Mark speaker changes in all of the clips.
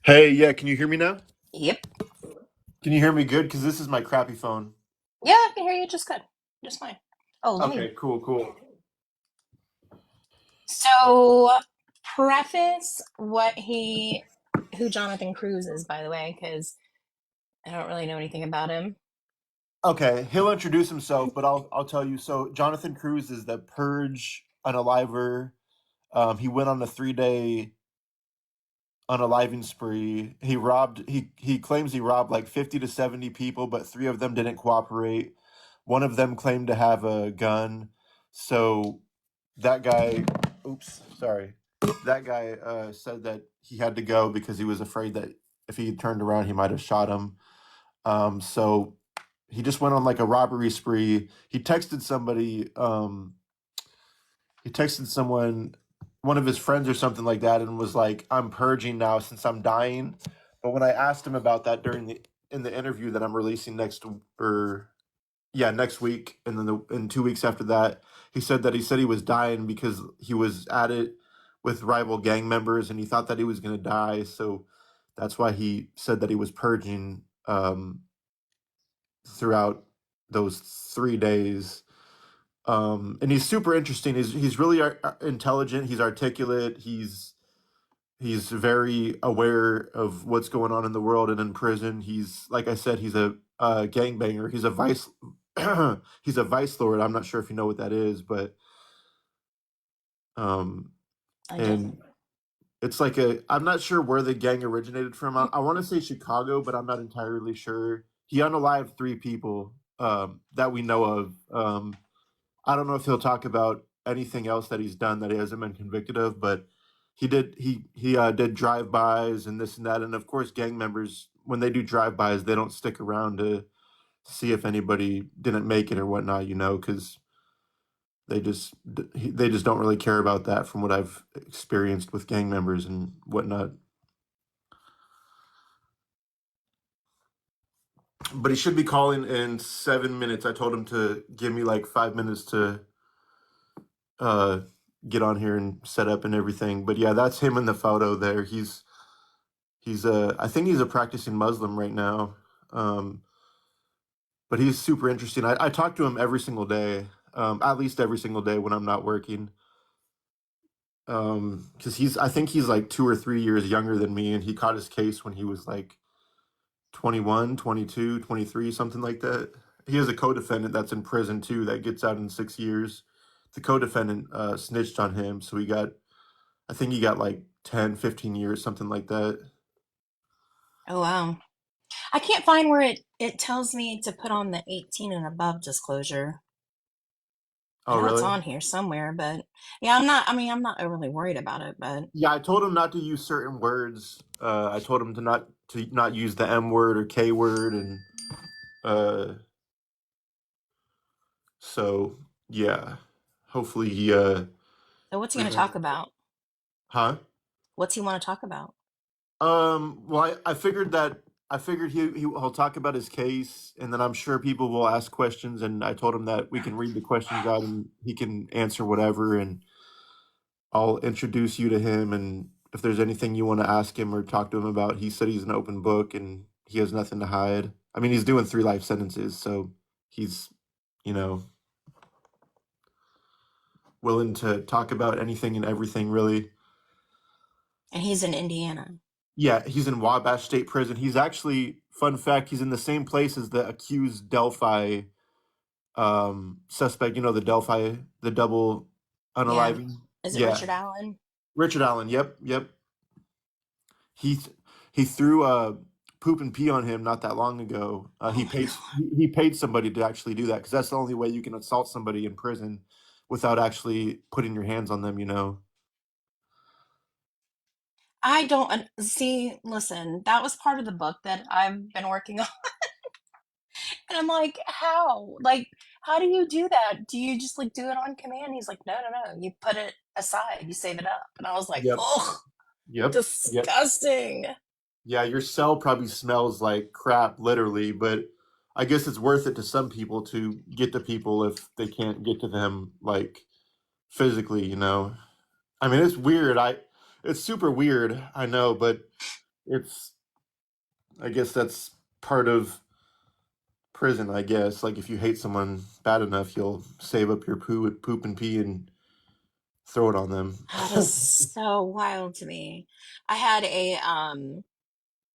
Speaker 1: Hey, yeah, can you hear me now?
Speaker 2: Yep.
Speaker 1: Can you hear me good? Because this is my crappy phone.
Speaker 2: Yeah, I can hear you just good. Just fine. Oh, let me.
Speaker 1: Okay, cool, cool.
Speaker 2: So, preface who Johnathan Cruz is, by the way, because I don't really know anything about him.
Speaker 1: Okay, he'll introduce himself, but I'll tell you. So, Jonathan Cruz is the purge unaliver. He went on a 3 day unaliving spree. He claims he robbed like 50 to 70 people, but three of them didn't cooperate. One of them claimed to have a gun. So that guy, oops, sorry. That guy said that he had to go because he was afraid that if he turned around, he might have shot him. So he just went on like a robbery spree. He texted someone, one of his friends or something like that, and was like, "I'm purging now since I'm dying." But when I asked him about that in the interview that I'm releasing next week, and then in 2 weeks after that, he said he was dying because he was at it with rival gang members, and he thought that he was going to die. So that's why he said that he was purging throughout those 3 days. And he's super interesting. He's really intelligent. He's articulate. He's very aware of what's going on in the world and in prison. He's like I said, he's a gangbanger. He's a vice he's a vice lord. I'm not sure if you know what that is, but um
Speaker 2: I don't.
Speaker 1: and it's like a I'm not sure where the gang originated from. I want to say Chicago, but I'm not entirely sure. He unalived three people that we know of. I don't know if he'll talk about anything else that he's done that he hasn't been convicted of, but he did drive-bys and this and that, and of course, gang members when they do drive-bys, they don't stick around to see if anybody didn't make it or whatnot, because they just don't really care about that from what I've experienced with gang members and whatnot. But he should be calling in 7 minutes. I told him to give me like 5 minutes to uh get on here and set up and everything. But yeah, that's him in the photo there. He's I think he's a practicing Muslim right now. Um but he's super interesting. I talk to him every single day, at least every single day when I'm not working. Because I think he's like 2 or 3 years younger than me, and he caught his case when he was like 21, 22, 23, something like that. He has a co-defendant that's in prison too that gets out in 6 years. The co-defendant snitched on him, so I think he got like 10, 15 years, something like that.
Speaker 2: Oh, wow. I can't find where it tells me to put on the 18 and above disclosure. I
Speaker 1: Oh,
Speaker 2: know it's
Speaker 1: really?
Speaker 2: on here somewhere, but yeah, I'm not overly worried about it, but
Speaker 1: Yeah, I told him not to use certain words. I told him to not use the M word or K word, and uh, so yeah. Hopefully he
Speaker 2: so what's he going to talk
Speaker 1: remembers.
Speaker 2: about?
Speaker 1: Huh?
Speaker 2: What's he want to talk about?
Speaker 1: Well, I figured he'll talk about his case, and then I'm sure people will ask questions, and I told him that we can read the questions out, and he can answer whatever, and I'll introduce you to him, and if there's anything you want to ask him or talk to him about, he said he's an open book and he has nothing to hide. I mean, he's doing 3 life sentences, so he's, you know, willing to talk about anything and everything, really.
Speaker 2: And he's in Indiana.
Speaker 1: Yeah, he's in Wabash State Prison. He's actually, fun fact, he's in the same place as the accused Delphi suspect. You know, the double
Speaker 2: Yeah.
Speaker 1: unaliving.
Speaker 2: Is it
Speaker 1: Yeah,
Speaker 2: Richard Allen?
Speaker 1: Richard Allen. Yep, yep. He he threw poop and pee on him not that long ago.
Speaker 2: Oh my
Speaker 1: He paid somebody to actually do that because that's the only way you can assault somebody in prison without actually putting your hands on them.
Speaker 2: I don't see. Listen, that was part of the book that I've been working on, and I'm like, how? Like, how do you do that? Do you just like do it on command? He's like, no, no, no. You put it aside. You save it up. And I was like,
Speaker 1: Yep.
Speaker 2: oh,
Speaker 1: Yep. Yep.
Speaker 2: disgusting.
Speaker 1: Yeah, your cell probably smells like crap, literally, but I guess it's worth it to some people to get to people if they can't get to them like physically. I mean, it's weird. It's super weird, I know, but it's I guess that's part of prison, I guess. Like if you hate someone bad enough, you'll save up your poop and pee and throw it on them.
Speaker 2: That is so wild to me. I had a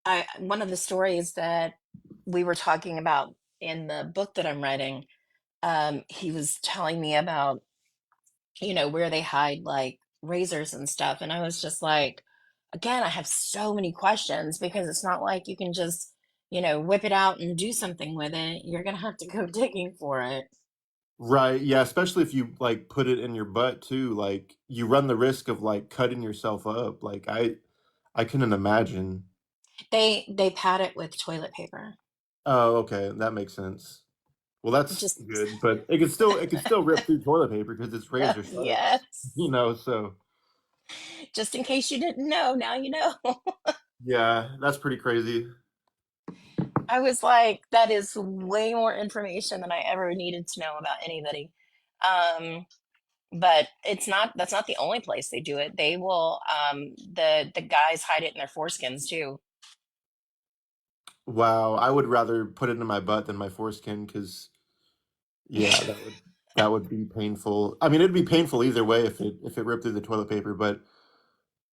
Speaker 2: I one of the stories that we were talking about in the book that I'm writing, he was telling me about, where they hide like razors and stuff. And I was just like, again, I have so many questions because it's not like you can just, whip it out and do something with it. You're gonna have to go digging for it.
Speaker 1: Right, yeah, especially if you, like, put it in your butt too, like, you run the risk of, like, cutting yourself up, like, I couldn't imagine.
Speaker 2: They pat it with toilet paper.
Speaker 1: Oh, okay, that makes sense. Well, that's
Speaker 2: Just
Speaker 1: good, but it could still rip through toilet paper because it's razor sharp,
Speaker 2: yes.
Speaker 1: so
Speaker 2: Just in case you didn't know, now you know.
Speaker 1: yeah, that's pretty crazy.
Speaker 2: I was like, that is way more information than I ever needed to know about anybody. Um, but that's not the only place they do it. They will the guys hide it in their foreskins too.
Speaker 1: Wow, I would rather put it in my butt than my foreskin because yeah, that would be painful. I mean, it'd be painful either way if it ripped through the toilet paper, but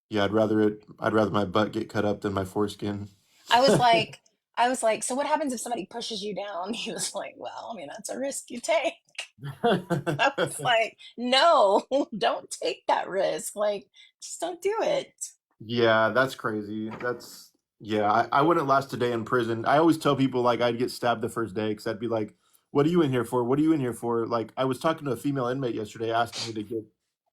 Speaker 1: yeah, I'd rather my butt get cut up than my foreskin.
Speaker 2: I was like I was like, so what happens if somebody pushes you down? He was like, well, I mean, that's a risk you take. I was like, no, don't take that risk. Like, just don't do it.
Speaker 1: Yeah, that's crazy. Yeah, I wouldn't last a day in prison. I always tell people like I'd get stabbed the first day because I'd be like, "What are you in here for? What are you in here for?" Like I was talking to a female inmate yesterday asking me to get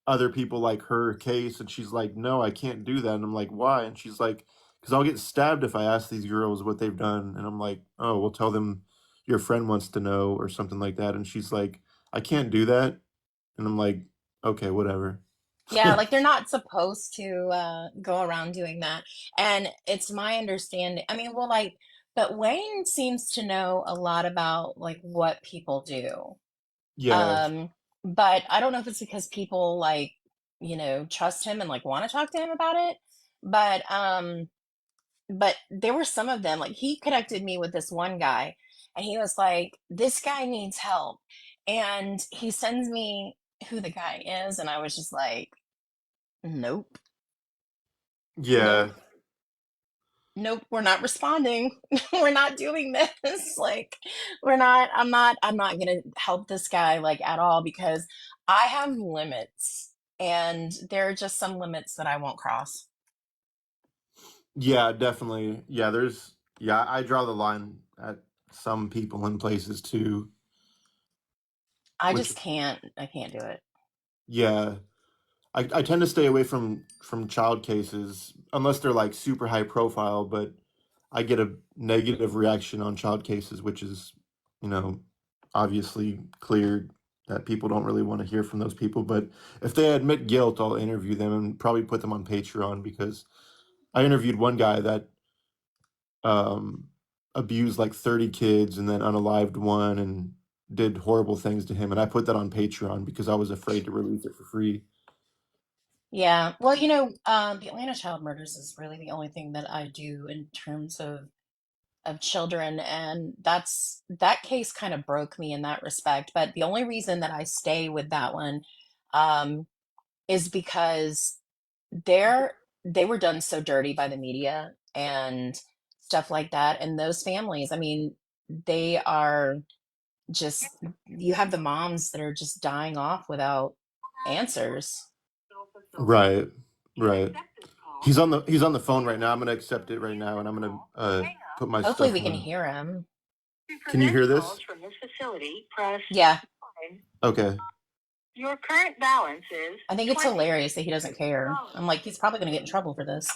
Speaker 1: other people like her case, and she's like, "No, I can't do that." And I'm like, "Why?" And she's like, "Because I'll get stabbed if I ask these girls what they've done." And I'm like, "Oh, well, tell them your friend wants to know or something like that." And she's like, "I can't do that." And I'm like, "Okay, whatever."
Speaker 2: Yeah, like they're not supposed to go around doing that. And it's my understanding. I mean, well, like, but Wayne seems to know a lot about like what people do.
Speaker 1: Yeah,
Speaker 2: Um, but I don't know if it's because people like, trust him and like want to talk to him about it. But there were some of them, like he connected me with this one guy and he was like, this guy needs help. And he sends me who the guy is, and I was just like, nope.
Speaker 1: yeah.
Speaker 2: Nope. Nope, we're not responding. We're not doing this. Like, I'm not gonna help this guy like at all because I have limits and there are just some limits that I won't cross.
Speaker 1: Yeah, definitely. Yeah, I draw the line at some people and places too,
Speaker 2: I
Speaker 1: which
Speaker 2: just can't. I can't do it.
Speaker 1: yeah, I tend to stay away from child cases unless they're like super high profile, but I get a negative reaction on child cases, which is, you know, obviously clear that people don't really want to hear from those people. But if they admit guilt, I'll interview them and probably put them on Patreon because I interviewed one guy that um, abused like 30 kids and then unalived one and did horrible things to him. And I put that on Patreon because I was afraid to release it for free.
Speaker 2: Yeah. Well, the Atlanta child murders is really the only thing that I do in terms of children, and that case kind of broke me in that respect. But the only reason that I stay with that one um, is because they're they were done so dirty by the media and stuff like that. And those families, I mean, they are just, you have the moms that are just dying off without answers.
Speaker 1: Right, right. He's on the phone right now. I'm gonna accept it right now, and I'm gonna put my
Speaker 2: Hopefully
Speaker 1: stuff
Speaker 2: we can
Speaker 1: on.
Speaker 2: hear him.
Speaker 1: Can you hear this?
Speaker 2: Yeah.
Speaker 1: Okay.
Speaker 3: Your current balance is
Speaker 2: I think it's hilarious that he doesn't care. I'm like, he's probably going to get in trouble for this.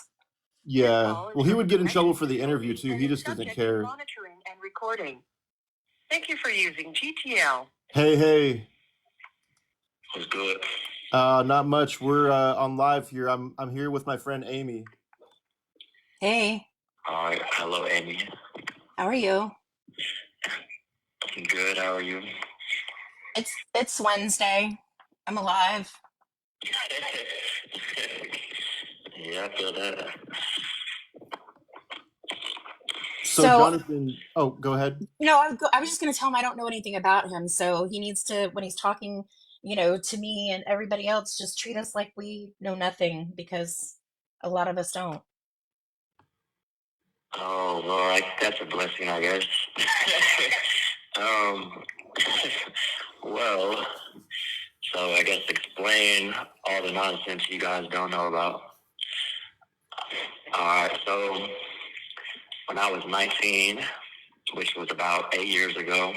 Speaker 1: Yeah. Well, he would get in trouble for the interview
Speaker 3: facility
Speaker 1: too.
Speaker 3: and
Speaker 1: He
Speaker 3: is
Speaker 1: just doesn't
Speaker 3: subject to
Speaker 1: care.
Speaker 3: monitoring and recording. Thank you for using GTL.
Speaker 1: Hey, hey.
Speaker 3: What's good?
Speaker 1: Not much. We're on live here. I'm here with my friend Amie.
Speaker 2: Hey,
Speaker 3: All right. Hello, Amy.
Speaker 2: how are you?
Speaker 3: Good. How are you?
Speaker 2: It's Wednesday. I'm alive.
Speaker 3: Yeah, I feel that.
Speaker 1: So
Speaker 2: So
Speaker 1: Jonathan, oh, go ahead.
Speaker 2: no, I was just going to tell him I don't know anything about him. So he needs to, when he's talking, to me and everybody else, just treat us like we know nothing because a lot of us don't.
Speaker 3: Oh, well, that's a blessing, I guess. um, well, so I guess explain all the nonsense you guys don't know about. All right, so when I was 19, which was about 8 years ago,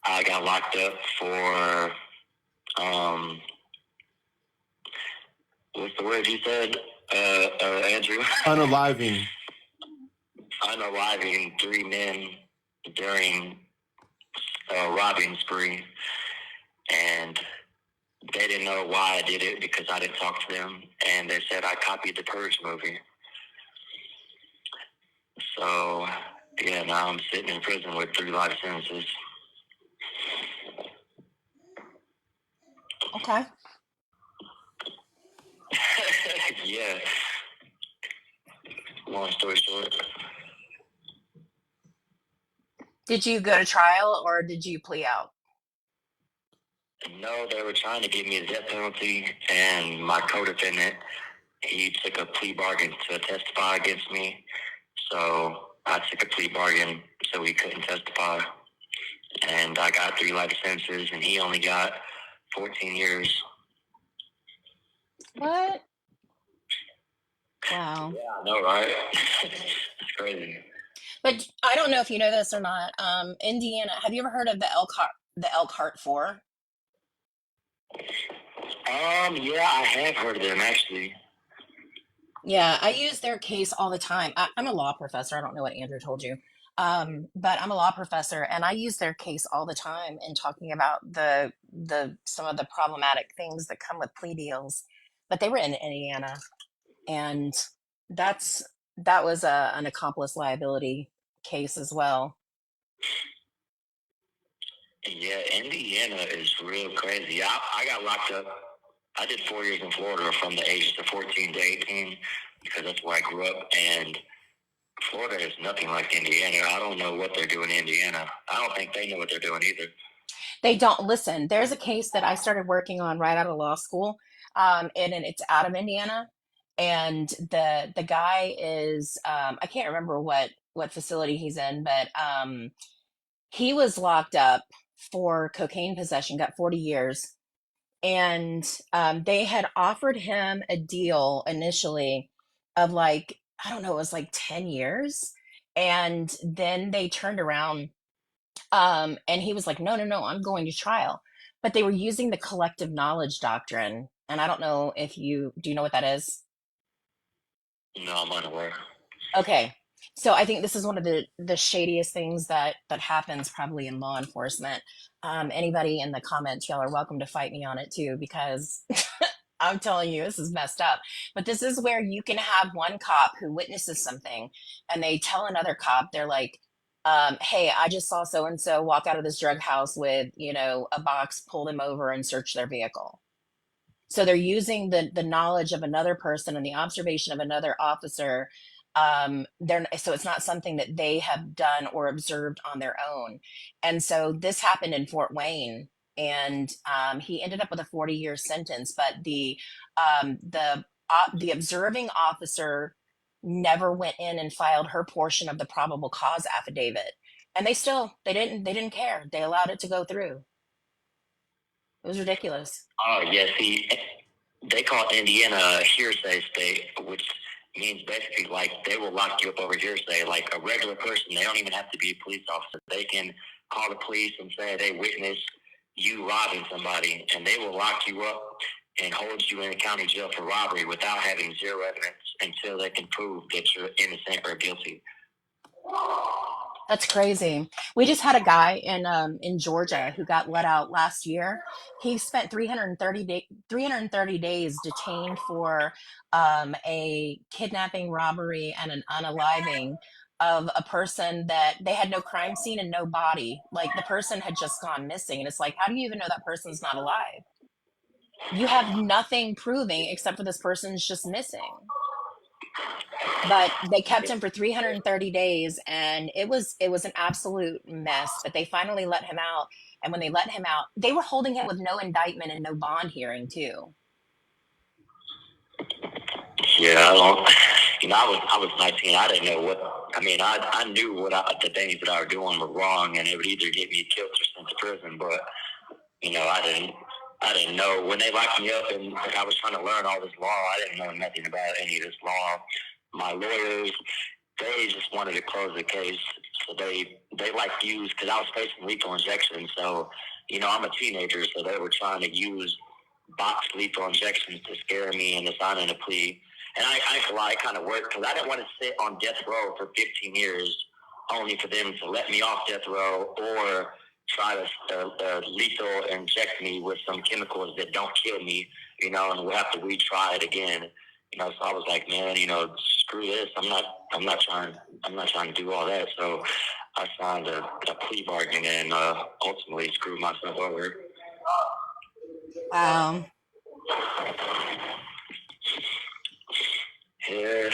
Speaker 3: I got locked up for, what's the word you said, Andrew?
Speaker 1: Unaliving.
Speaker 3: Unaliving 3 men during a robbing spree. And they didn't know why I did it because I didn't talk to them. And they said I copied the Purge movie. So, yeah, now I'm sitting in prison with 3 life sentences.
Speaker 2: Okay.
Speaker 3: Yeah. Long story short.
Speaker 2: Did you go to trial or did you plea out?
Speaker 3: No, they were trying to give me the death penalty, and my co-defendant, he took a plea bargain to testify against me. So I took a plea bargain so he couldn't testify. And I got 3 life sentences, and he only got 14 years.
Speaker 2: What? Wow.
Speaker 3: Yeah, I know, right? It's crazy.
Speaker 2: But I don't know if you know this or not. Indiana, have you ever heard of the Elkhart 4?
Speaker 3: Yeah, I have heard of them actually.
Speaker 2: Yeah, I use their case all the time. I'm a law professor. I don't know what Andrew told you. But I'm a law professor and I use their case all the time in talking about the some of the problematic things that come with plea deals. But they were in Indiana and that's that was an accomplice liability case as well.
Speaker 3: Yeah, Indiana is real crazy. I got locked up. I did 4 years in Florida from the ages of 14 to 18 because that's where I grew up. And Florida is nothing like Indiana. I don't know what they're doing in Indiana. I don't think they know what they're doing either.
Speaker 2: They don't listen. There's a case that I started working on right out of law school, and it's out of Indiana. And the guy is I can't remember what facility he's in, but he was locked up for cocaine possession, got 40 years, and they had offered him a deal initially of like I don't know, it was like 10 years, and then they turned around and he was like, no, no, no, I'm going to trial. But they were using the collective knowledge doctrine. And I don't know if do you know what that is?
Speaker 3: No, I'm unaware.
Speaker 2: Okay. So I think this is one of the shadiest things that happens probably in law enforcement. Anybody in the comments, y'all are welcome to fight me on it too, because I'm telling you, this is messed up. But this is where you can have one cop who witnesses something and they tell another cop, they're like, hey, I just saw so and so walk out of this drug house with, a box, pull them over and search their vehicle. So they're using the knowledge of another person and the observation of another officer. So it's not something that they have done or observed on their own. And so this happened in Fort Wayne, and he ended up with a 40-year sentence. But the observing officer never went in and filed her portion of the probable cause affidavit, and they didn't care. They allowed it to go through. It was ridiculous.
Speaker 3: Oh, yeah, see, they call Indiana a hearsay state, which means basically like they will lock you up over hearsay. Like a regular person, they don't even have to be a police officer. They can call the police and say they witnessed you robbing somebody, and they will lock you up and hold you in the county jail for robbery without having zero evidence until they can prove that you're innocent or guilty.
Speaker 2: That's crazy. We just had a guy in Georgia who got let out last year. He spent 330 days detained for a kidnapping, robbery, and an unaliving of a person that they had no crime scene and no body. Like the person had just gone missing. And it's like, how do you even know that person's not alive? You have nothing proving except for this person's just missing. But they kept him for 330 days, and it was an absolute mess. But they finally let him out, and when they let him out, they were holding him with no indictment and no bond hearing too.
Speaker 3: Yeah, I don't. I was 19. I didn't know what. I mean, I knew the things that I was doing were wrong, and it would either get me killed or sent to prison. But I didn't know when they locked me up, and I was trying to learn all this law. I didn't know nothing about any of this law. My lawyers, they just wanted to close the case, so they used, because I was facing lethal injection. So I'm a teenager, so they were trying to use box lethal injections to scare me into signing a plea. And I ain't gonna lie, it kind of worked, because I didn't want to sit on death row for 15 years only for them to let me off death row or try to lethal inject me with some chemicals that don't kill me, and we'll have to retry it again. So I was like, man, screw this. I'm not trying to do all that. So I signed a plea bargain and ultimately screwed myself over. Yeah.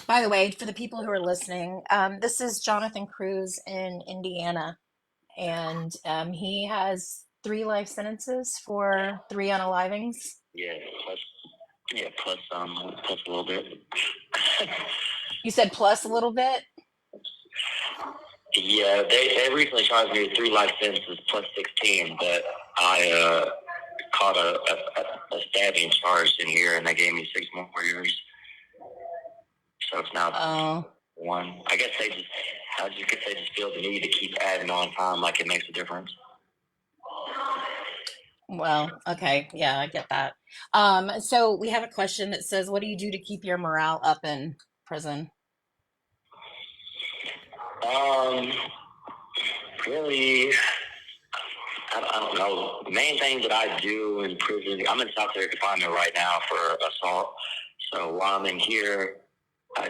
Speaker 2: By the way, for the people who are listening, this is Johnathan Cruz in Indiana, and he has 3 life sentences for 3 unalivings.
Speaker 3: Yeah, plus a little bit.
Speaker 2: You said plus a little bit?
Speaker 3: Yeah, they recently charged me with 3 life sentences plus 16, but I caught a stabbing charge in here, and they gave me 6 more years. So it's now 1. I guess they just feel the need to keep adding on time, like it makes a difference.
Speaker 2: Well, okay, yeah, I get that. So we have a question that says, "What do you do to keep your morale up in prison?"
Speaker 3: Really, I don't know. The main thing that I do in prison, I'm in solitary confinement right now for assault. So while I'm in here, I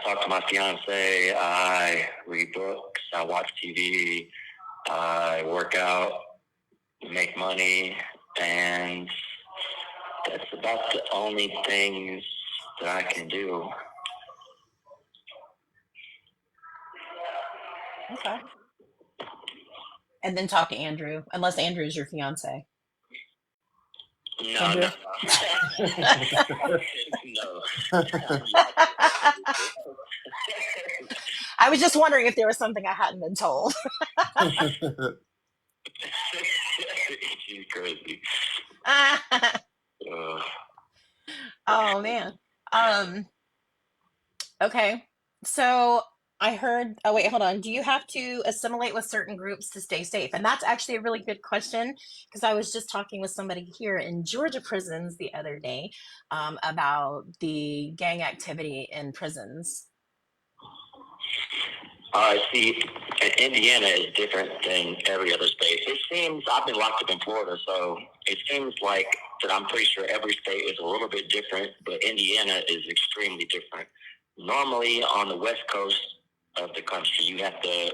Speaker 3: talk to my fiance, I read books, I watch TV, I work out, make money, and that's about the only things that I can do.
Speaker 2: Okay. And then talk to Andrew, unless Andrew's your fiance.
Speaker 3: No,
Speaker 2: Andrew?
Speaker 3: No.
Speaker 2: I was just wondering if there was something I hadn't been told.
Speaker 3: She's crazy.
Speaker 2: Oh man. Okay. So I heard, oh wait, hold on. Do you have to assimilate with certain groups to stay safe? And that's actually a really good question, because I was just talking with somebody here in Georgia prisons the other day about the gang activity in prisons.
Speaker 3: See, Indiana is different than every other state. It seems, I've been locked up in Florida, so it seems like that I'm pretty sure every state is a little bit different, but Indiana is extremely different. Normally, on the west coast of the country, you have to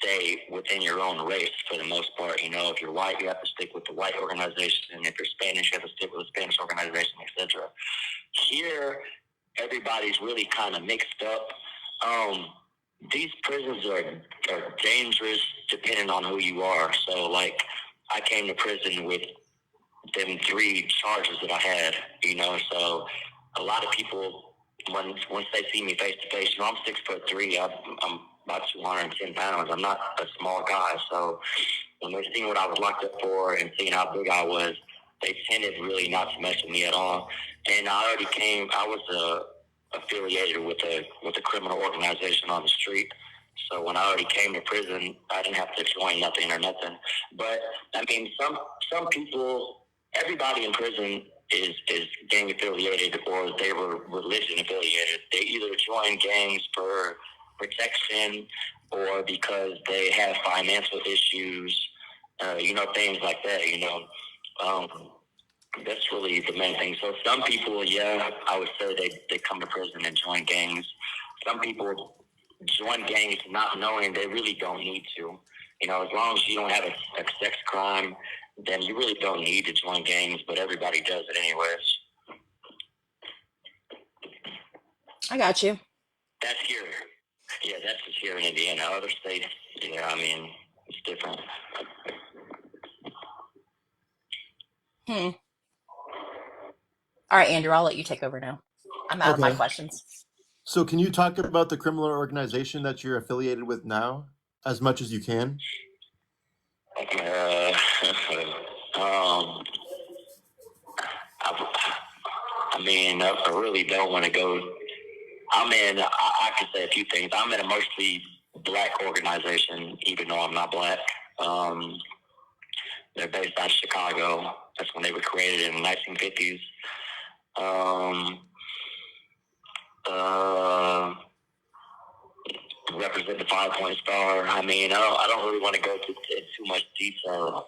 Speaker 3: stay within your own race for the most part. If you're white, you have to stick with the white organization. If you're Spanish, you have to stick with the Spanish organization, etc. Here, everybody's really kind of mixed up. These prisons are dangerous depending on who you are. So, like, I came to prison with them 3 charges that I had, so a lot of people, once they see me face to face, I'm 6'3", I'm about 210 pounds. I'm not a small guy. So when they seen what I was locked up for and seeing how big I was, they tended really not to mess with me at all. And I was affiliated with a criminal organization on the street. So when I already came to prison, I didn't have to join nothing or nothing. But I mean, some people, everybody in prison is gang affiliated, or they were religion affiliated. They either join gangs for protection or because they have financial issues, things like that. That's really the main thing. So some people, yeah, I would say they come to prison and join gangs. Some people join gangs not knowing they really don't need to. As long as you don't have a sex crime then you really don't need to join gangs, but everybody does it anyways.
Speaker 2: I got you.
Speaker 3: That's here. Yeah, that's just here in Indiana. Other states, yeah, I mean, it's different.
Speaker 2: All right, Andrew, I'll let you take over now. I'm out of my
Speaker 1: Okay.
Speaker 2: questions.
Speaker 1: So can you talk about the criminal organization that you're affiliated with now, as much as you can?
Speaker 3: I mean, I really don't want to go. I can say a few things. I'm in a mostly black organization, even though I'm not black. They're based out of Chicago. That's when they were created in the 1950s. Represent the 5-point star. I mean, I don't really want to go into too much detail,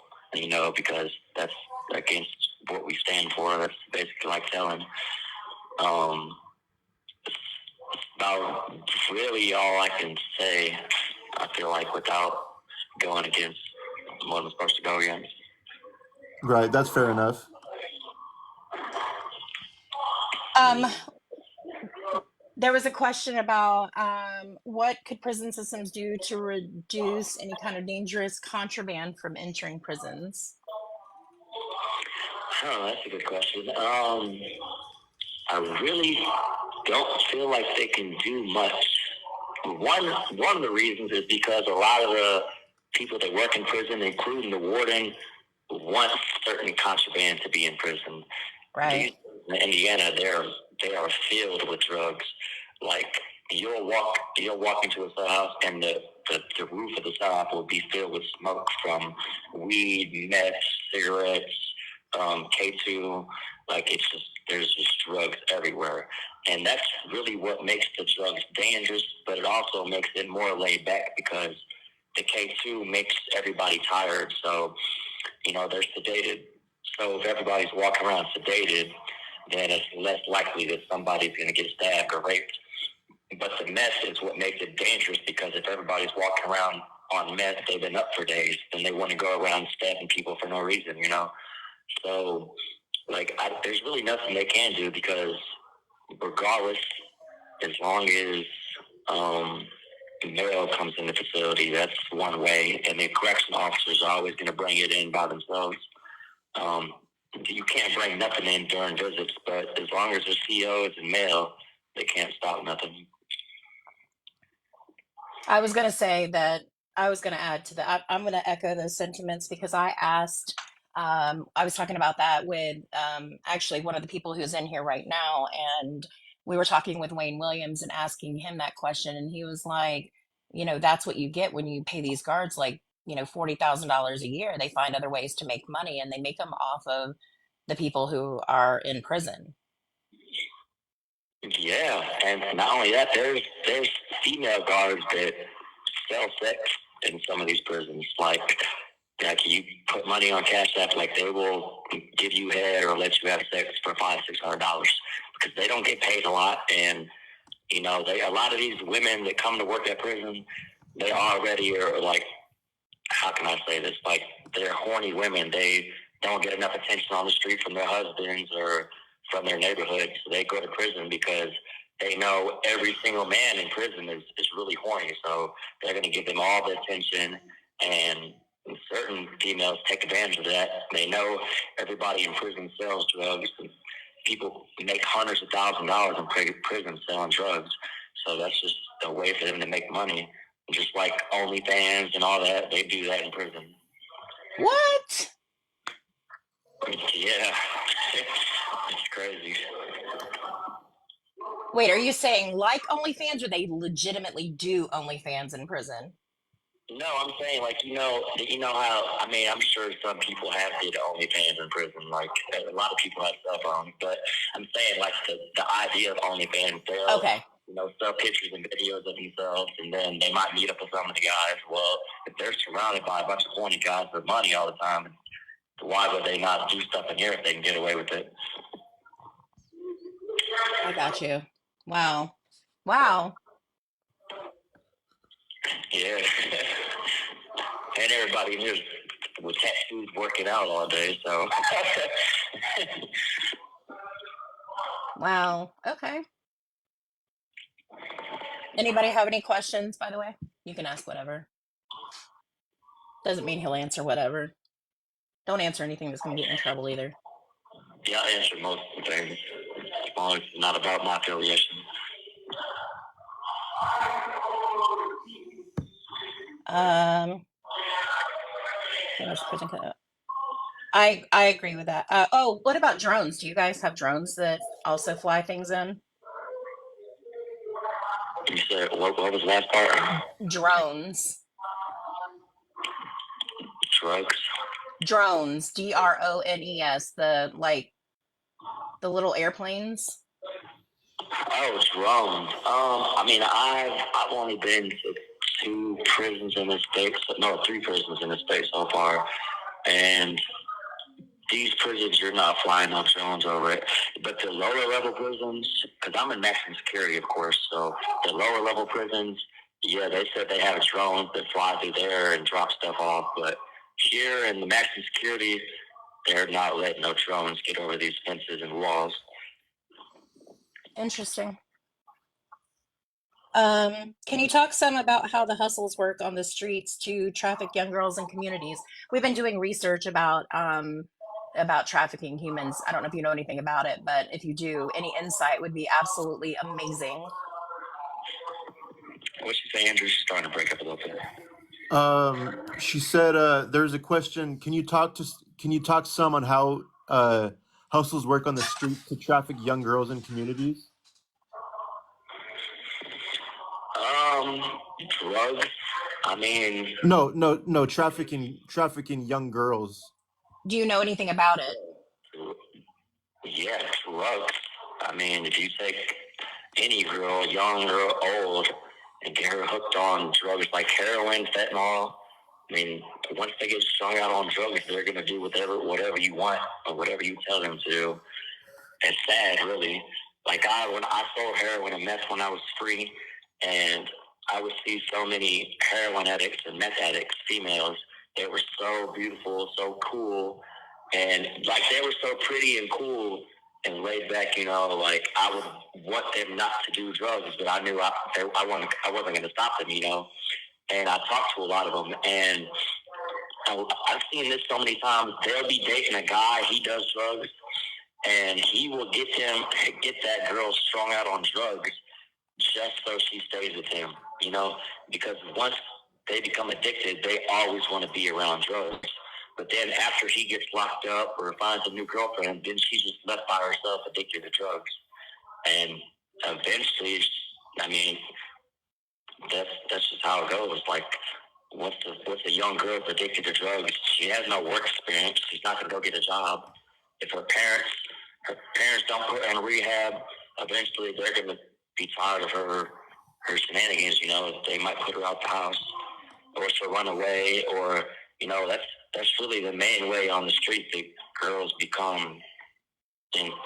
Speaker 3: because that's against what we stand for. That's basically like telling. About really all I can say, I feel like, without going against what I'm supposed to go against.
Speaker 1: Right, that's fair enough.
Speaker 2: There was a question about what could prison systems do to reduce any kind of dangerous contraband from entering prisons?
Speaker 3: Oh, that's a good question. I really don't feel like they can do much. One of the reasons is because a lot of the people that work in prison, including the warden, want certain contraband to be in prison.
Speaker 2: Right.
Speaker 3: In Indiana, they are filled with drugs. Like you'll walk into a cell house and the roof of the cell house will be filled with smoke from weed, meth, cigarettes, K2. Like there's just drugs everywhere. And that's really what makes the drugs dangerous, but it also makes it more laid back because the K2 makes everybody tired. So, they're sedated. So if everybody's walking around sedated, then it's less likely that somebody's going to get stabbed or raped. But the meth is what makes it dangerous because if everybody's walking around on meth, they've been up for days, then they want to go around stabbing people for no reason, So, there's really nothing they can do because regardless, as long as mail comes in the facility, that's one way, and the correctional officers are always going to bring it in by themselves. You can't bring nothing in during visits, but as long as there's COs and mail, they can't stop nothing.
Speaker 2: I was going to say that I was going to add to that. I'm going to echo those sentiments because I asked, I was talking about that with actually one of the people who's in here right now. And we were talking with Wayne Williams and asking him that question. And he was like, that's what you get when you pay these guards like, $40,000 a year. They find other ways to make money and they make them off of the people who are in prison.
Speaker 3: Yeah, and not only that, there's female guards that sell sex in some of these prisons. Like you put money on Cash App, like they will give you head or let you have sex for $500-$600 because they don't get paid a lot. And a lot of these women that come to work at prison, they already are like, how can I say this? Like they're horny women. They don't get enough attention on the street from their husbands or from their neighborhood, so they go to prison because they know every single man in prison is really horny, so they're going to give them all the attention, and certain females take advantage of that. They know everybody in prison sells drugs, and people make hundreds of thousands of dollars in prison selling drugs, so that's just a way for them to make money. Just like OnlyFans and all that, they do that in prison.
Speaker 2: What?
Speaker 3: Yeah, it's crazy.
Speaker 2: Wait, are you saying like OnlyFans or they legitimately do OnlyFans in prison?
Speaker 3: No, I'm saying how, I'm sure some people have did OnlyFans in prison. Like a lot of people have cell phones, but I'm saying like the idea of OnlyFans, they'll
Speaker 2: Okay.
Speaker 3: sell pictures and videos of themselves, and then they might meet up with some of the guys. Well, if they're surrounded by a bunch of horny guys with money all the time, why would they not do stuff in here if they can get away with it?
Speaker 2: I got you. Wow.
Speaker 3: Yeah. And everybody in here is with tattoos working out all day. So
Speaker 2: Wow. Okay. Anybody have any questions, by the way? You can ask whatever. Doesn't mean he'll answer whatever. Don't answer anything that's going to get you in trouble either.
Speaker 3: yeah, I answer most of the things as long as it's not about my affiliation.
Speaker 2: Finish prison cut. I agree with that. Oh, what about drones? Do you guys have drones that also fly things in?
Speaker 3: You said what was the last part?
Speaker 2: Drones.
Speaker 3: Drugs.
Speaker 2: Drones. DRONES. The little airplanes.
Speaker 3: Oh, drones. I mean, I've only been to 2 prisons in the States. No, 3 prisons in the States so far. And these prisons, you're not flying no drones over it. But the lower level prisons, because I'm in maximum security, of course, so the lower level prisons, yeah, they said they have drones that fly through there and drop stuff off. But here in the maximum security, they're not letting no drones get over these fences and walls.
Speaker 2: Interesting. Can you talk some about how the hustles work on the streets to traffic young girls in communities? We've been doing research about trafficking humans. I don't know if you know anything about it, but if you do, any insight would be absolutely amazing.
Speaker 3: What you say, Andrew? She's starting to break up a little bit.
Speaker 1: She said, there's a question. Can you talk some on how hustles work on the street to traffic young girls in communities?
Speaker 3: Drugs. I mean,
Speaker 1: No, trafficking young girls.
Speaker 2: Do you know anything about it?
Speaker 3: yeah, drugs. I mean, if you take any girl, young or old, and get her hooked on drugs like heroin, fentanyl, I mean, once they get strung out on drugs, they're gonna do whatever you want or whatever you tell them to. It's sad, really. Like when I sold heroin and meth when I was free, and I would see so many heroin addicts and meth addicts, females. They were so beautiful, so cool, and like they were so pretty and cool and laid back. You know, like I would want them not to do drugs, but I knew I wasn't going to stop them. You know, and I talked to a lot of them, and I've seen this so many times. They'll be dating a guy, he does drugs, and he will get that girl strung out on drugs just so she stays with him, you know, because once they become addicted, they always want to be around drugs. But then after he gets locked up or finds a new girlfriend, then she's just left by herself addicted to drugs. And eventually, I mean, that's just how it goes. Like, once a young girl's addicted to drugs, she has no work experience. She's not going to go get a job. If her parents don't put her in rehab, eventually they're going to be tired of her shenanigans. You know, they might put her out the house, or she'll run away, or you know, that's really the main way on the street that girls become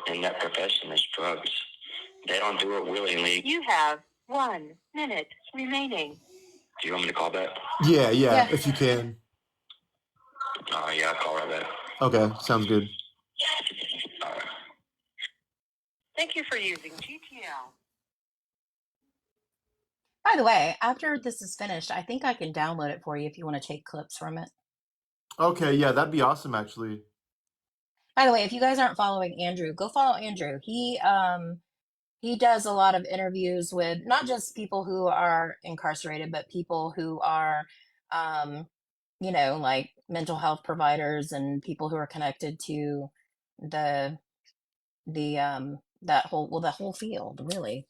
Speaker 3: in that profession is drugs. They don't do it willingly.
Speaker 4: You have 1 minute remaining.
Speaker 3: Do you want me to call back?
Speaker 1: Yeah, if you can.
Speaker 3: Yeah, I'll call right back.
Speaker 1: Okay, sounds good.
Speaker 3: All right.
Speaker 4: Thank you for using GTL.
Speaker 2: By the way, after this is finished, I think I can download it for you if you want to take clips from it.
Speaker 1: Okay, yeah, that'd be awesome, actually.
Speaker 2: By the way, if you guys aren't following Andrew, go follow Andrew. He does a lot of interviews with not just people who are incarcerated, but people who are, like mental health providers and people who are connected to the that whole field, really.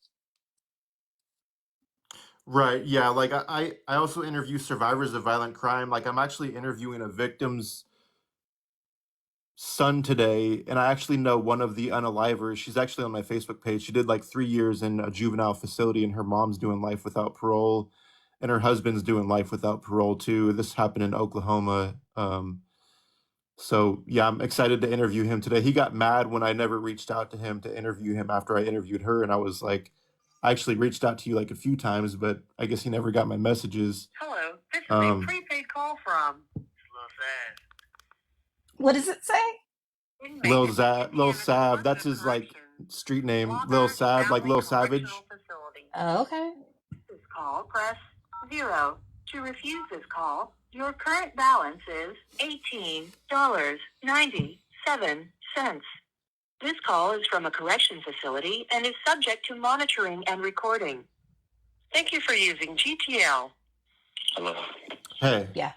Speaker 1: Right, yeah, like I also interview survivors of violent crime. Like I'm actually interviewing a victim's son today, and I actually know one of the unalivers. She's actually on my Facebook page. She did like 3 years in a juvenile facility, and her mom's doing life without parole, and her husband's doing life without parole too. This happened in Oklahoma. So yeah, I'm excited to interview him today. He got mad when I never reached out to him to interview him after I interviewed her, and I was like, I actually reached out to you like a few times, but I guess he never got my messages.
Speaker 4: Hello, this is
Speaker 1: Um,
Speaker 4: a prepaid call from. It's a little sad.
Speaker 2: What does it say?
Speaker 1: Lil Sav. That's his like street name. Lil Sav, like Lil Savage.
Speaker 2: Oh, okay.
Speaker 4: This call, press 0. To refuse this call, your current balance is $18.97. This call is from a correction facility and is subject to monitoring and recording. Thank you for using GTL.
Speaker 3: Hello.
Speaker 1: Hey.
Speaker 2: Yeah.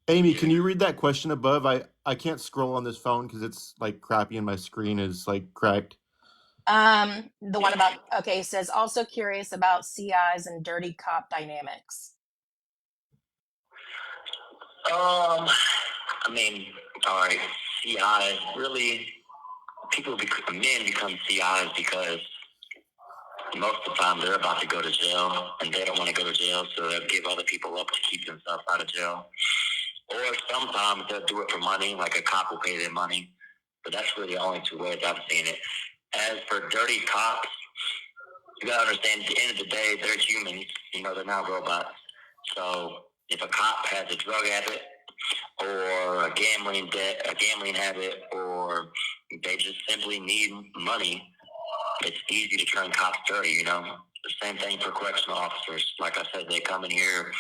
Speaker 1: Amie, can you read that question above? I can't scroll on this phone because it's like crappy and my screen is like cracked.
Speaker 2: The one about, okay, it says also curious about CIs and dirty cop dynamics.
Speaker 3: I mean, all right, CIs, really, men become CIs because most of the time they're about to go to jail and they don't want to go to jail, so they'll give other people up to keep themselves out of jail. Or sometimes they'll do it for money, like a cop will pay them money. But that's really the only two ways I've seen it. As for dirty cops, you gotta understand, at the end of the day, they're humans. You know, they're not robots. So if a cop has a drug habit or a gambling habit, or they just simply need money, it's easy to turn cops dirty, you know? The same thing for correctional officers. Like I said, they come in here,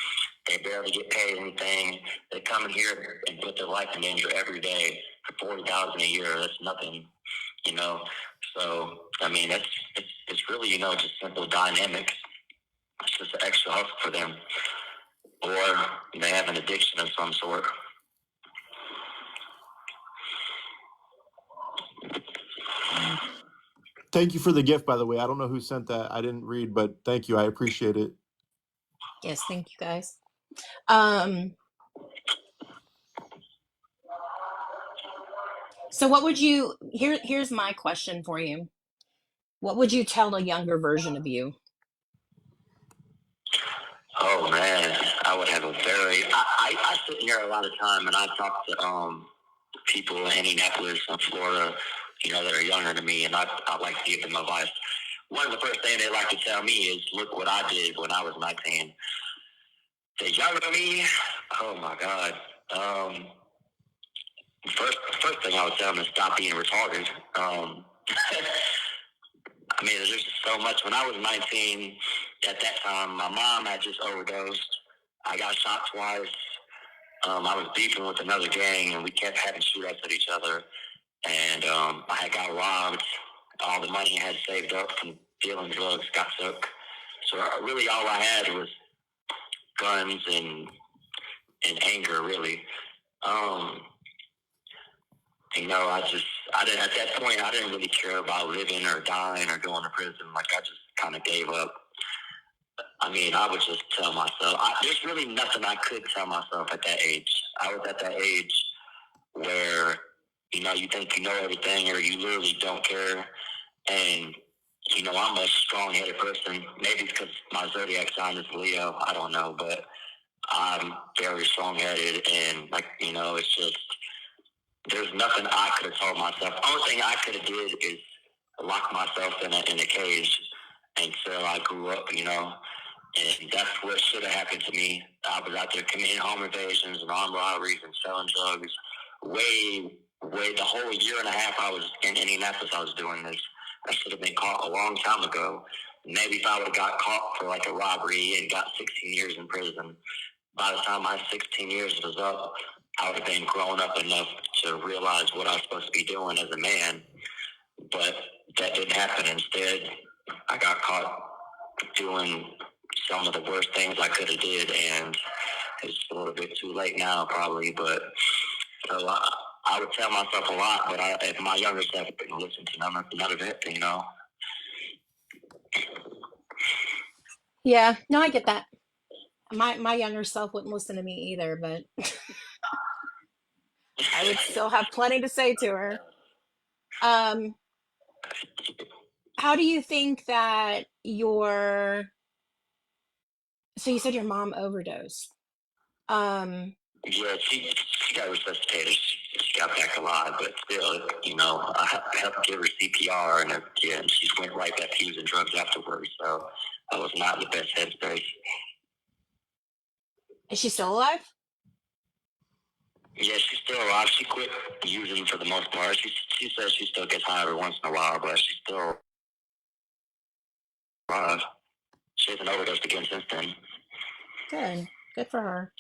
Speaker 3: they barely get paid anything. They come in here and put their life in danger every day for $40,000 a year. That's nothing, you know? So, I mean, it's really, you know, just simple dynamics. It's just an extra hustle for them. Or they have an addiction of some sort.
Speaker 1: Thank you for the gift, by the way. I don't know who sent that. I didn't read, but thank you. I appreciate it.
Speaker 2: Yes, thank you guys. So what would you, here's my question for you. What would you tell a younger version of you?
Speaker 3: Oh man, I would have a very. I sit here a lot of time, and I talk to people in Indianapolis and Florida, you know, that are younger than me, and I like to give them advice. One of the first things they like to tell me is, "Look what I did when I was 19." The younger me, oh my God. First thing I would tell them is stop being retarded. I mean, there's just so much. When I was 19, at that time, my mom had just overdosed. I got shot twice. I was beefing with another gang, and we kept having shootouts at each other. And I had got robbed. All the money I had saved up from dealing drugs got took. So really all I had was guns and anger, really. You know, I didn't, at that point, I didn't really care about living or dying or going to prison. Like, I just kind of gave up. I mean, I would just tell myself, there's really nothing I could tell myself at that age. I was at that age where, you know, you think you know everything or you literally don't care. And, you know, I'm a strong-headed person. Maybe it's because my zodiac sign is Leo. I don't know, but I'm very strong-headed. And, like, you know, it's just, there's nothing I could have told myself. The only thing I could have did is lock myself in a cage until I grew up, you know. And that's what should have happened to me. I was out there committing home invasions and armed robberies and selling drugs. The whole year and a half I was in Indianapolis, I was doing this. I should have been caught a long time ago. Maybe if I would have got caught for like a robbery and got 16 years in prison, by the time my 16 years was up, I would have been grown up enough to realize what I was supposed to be doing as a man. But that didn't happen. Instead, I got caught doing some of the worst things I could have did, and it's a little bit too late now, probably. But so I would tell myself a lot, but if my younger self didn't listen to none of it, you know.
Speaker 2: Yeah, no, I get that. My younger self wouldn't listen to me either, but I would still have plenty to say to her. How do you think that so you said your mom overdosed?
Speaker 3: Yeah, she got resuscitated. She got back alive, but still, you know, I helped give her CPR, and she went right back to using drugs afterwards. So I was not in the best headspace.
Speaker 2: Is she still alive?
Speaker 3: Yeah, she's still alive. She quit using for the most part. She says she still gets high every once in a while, but she's still alive. She hasn't overdosed again since then.
Speaker 2: Good for her.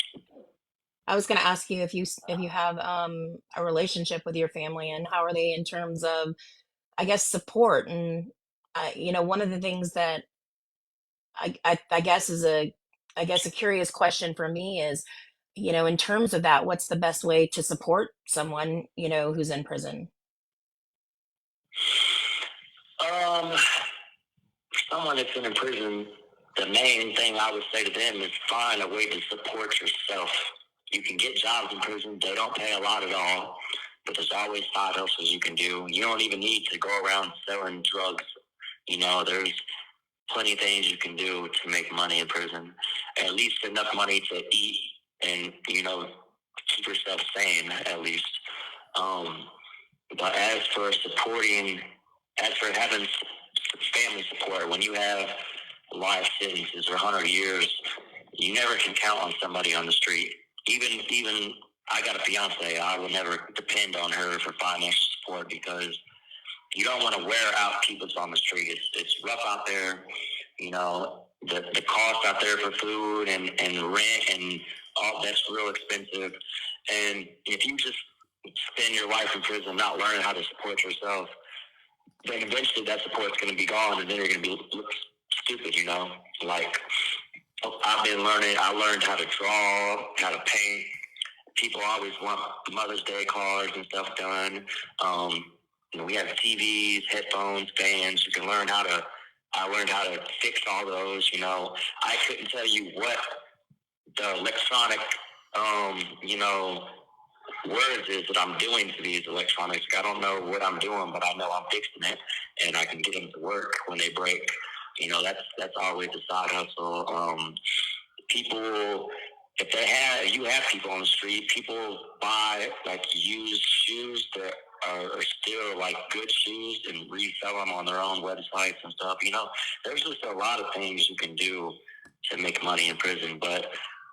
Speaker 2: I was going to ask you if you have a relationship with your family, and how are they in terms of, I guess, support. And one of the things that I guess is a curious question for me is, in terms of that, what's the best way to support someone, who's in prison?
Speaker 3: For someone that's in prison, the main thing I would say to them is find a way to support yourself. You can get jobs in prison. They don't pay a lot at all, but there's always side hustles you can do. You don't even need to go around selling drugs. There's plenty of things you can do to make money in prison. At least enough money to eat and, keep yourself sane, at least. But as for having family support, when you have life sentences or 100 years, you never can count on somebody on the street. Even I got a fiance. I will never depend on her for financial support, because you don't want to wear out people on the street. It's rough out there. The cost out there for food and rent and all that's real expensive. And if you just spend your life in prison not learning how to support yourself, then eventually that support's going to be gone, and then you're going to look stupid. Like I learned how to draw, how to paint. People always want Mother's Day cards and stuff done. We have TVs, headphones, fans. You can learn how to. I learned how to fix all those. I couldn't tell you what the electronic, words is that I'm doing to these electronics. I don't know what I'm doing, but I know I'm fixing it, and I can get them to work when they break. That's always a side hustle. People, if you have people on the street, people buy like used shoes that are still like good shoes and resell them on their own websites and stuff. There's just a lot of things you can do to make money in prison, but